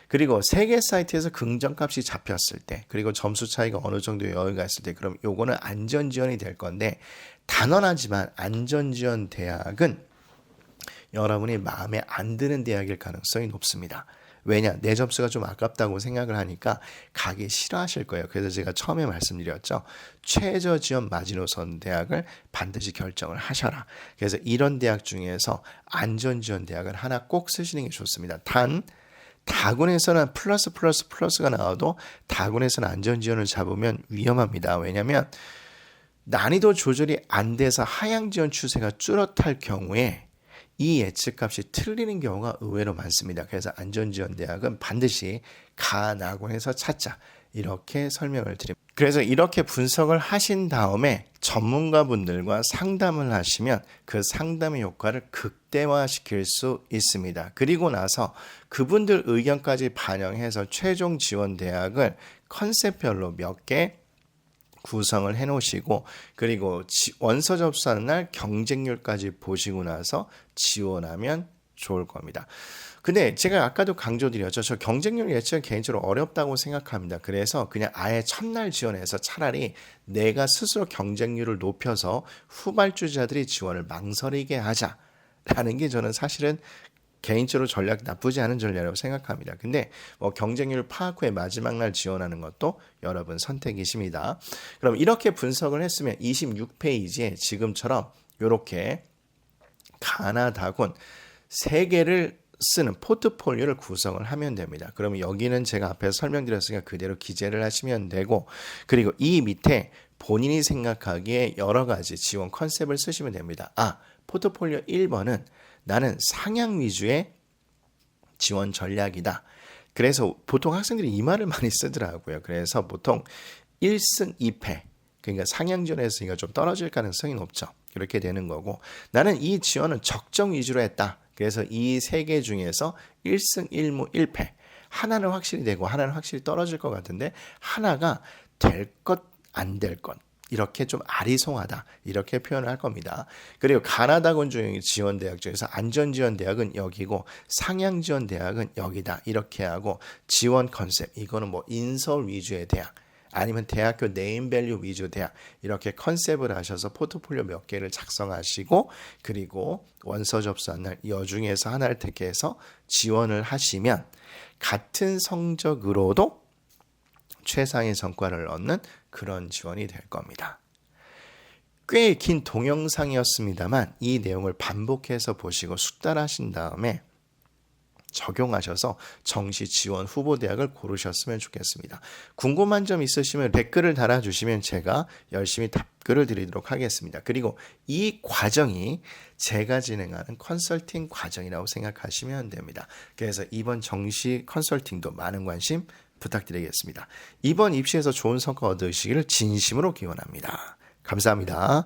A: 그리고 3개 사이트에서 긍정값이 잡혔을 때 그리고 점수 차이가 어느 정도 여유가 있을 때 그럼 요거는 안전지원이 될 건데 단언하지만 안전지원 대학은 여러분이 마음에 안 드는 대학일 가능성이 높습니다. 왜냐? 내 점수가 좀 아깝다고 생각을 하니까 가기 싫어하실 거예요. 그래서 제가 처음에 말씀드렸죠. 최저 지원 마지노선 대학을 반드시 결정을 하셔라. 그래서 이런 대학 중에서 안전지원 대학을 하나 꼭 쓰시는 게 좋습니다. 단 다군에서는 플러스가 나와도 다군에서는 안전지원을 잡으면 위험합니다. 왜냐하면 난이도 조절이 안 돼서 하향지원 추세가 뚜렷할 경우에 이 예측값이 틀리는 경우가 의외로 많습니다. 그래서 안전지원 대학은 반드시 가나군에서 찾자. 이렇게 설명을 드립니다. 그래서 이렇게 분석을 하신 다음에 전문가분들과 상담을 하시면 그 상담의 효과를 극대화시킬 수 있습니다. 그리고 나서 그분들 의견까지 반영해서 최종 지원 대학을 컨셉별로 몇 개 구성을 해 놓으시고 그리고 원서 접수하는 날 경쟁률까지 보시고 나서 지원하면 좋을 겁니다. 근데 제가 아까도 강조드렸죠. 저 경쟁률 예측은 개인적으로 어렵다고 생각합니다. 그래서 그냥 아예 첫날 지원해서 차라리 내가 스스로 경쟁률을 높여서 후발주자들이 지원을 망설이게 하자라는 게 저는 사실은 개인적으로 전략 나쁘지 않은 전략이라고 생각합니다. 근데 뭐 경쟁률 파악 후에 마지막 날 지원하는 것도 여러분 선택이십니다. 그럼 이렇게 분석을 했으면 26페이지에 지금처럼 이렇게 가나다군 3개를 쓰는 포트폴리오를 구성을 하면 됩니다. 그러면 여기는 제가 앞에서 설명드렸으니까 그대로 기재를 하시면 되고 그리고 이 밑에 본인이 생각하기에 여러 가지 지원 컨셉을 쓰시면 됩니다. 포트폴리오 1번은 나는 상향 위주의 지원 전략이다. 그래서 보통 학생들이 이 말을 많이 쓰더라고요. 그래서 보통 1승 2패 그러니까 상향 지원에서 좀 떨어질 가능성이 높죠. 이렇게 되는 거고 나는 이 지원은 적정 위주로 했다. 그래서 이 3개 중에서 1승 1무 1패 하나는 확실히 되고 하나는 확실히 떨어질 것 같은데 하나가 될 것 안 될 것 이렇게 좀 아리송하다 이렇게 표현을 할 겁니다. 그리고 가나다군 지원 대학 중에서 안전 지원 대학은 여기고 상향 지원 대학은 여기다 이렇게 하고 지원 컨셉 이거는 뭐 인서울 위주의 대학 아니면 대학교 네임밸류 위주 대학 이렇게 컨셉을 하셔서 포트폴리오 몇 개를 작성하시고 그리고 원서 접수한 날 이 중에서 하나를 택해서 지원을 하시면 같은 성적으로도 최상의 성과를 얻는 그런 지원이 될 겁니다. 꽤 긴 동영상이었습니다만 이 내용을 반복해서 보시고 숙달하신 다음에 적용하셔서 정시 지원 후보 대학을 고르셨으면 좋겠습니다. 궁금한 점 있으시면 댓글을 달아주시면 제가 열심히 답글을 드리도록 하겠습니다. 그리고 이 과정이 제가 진행하는 컨설팅 과정이라고 생각하시면 됩니다. 그래서 이번 정시 컨설팅도 많은 관심 부탁드리겠습니다. 이번 입시에서 좋은 성과 얻으시기를 진심으로 기원합니다. 감사합니다.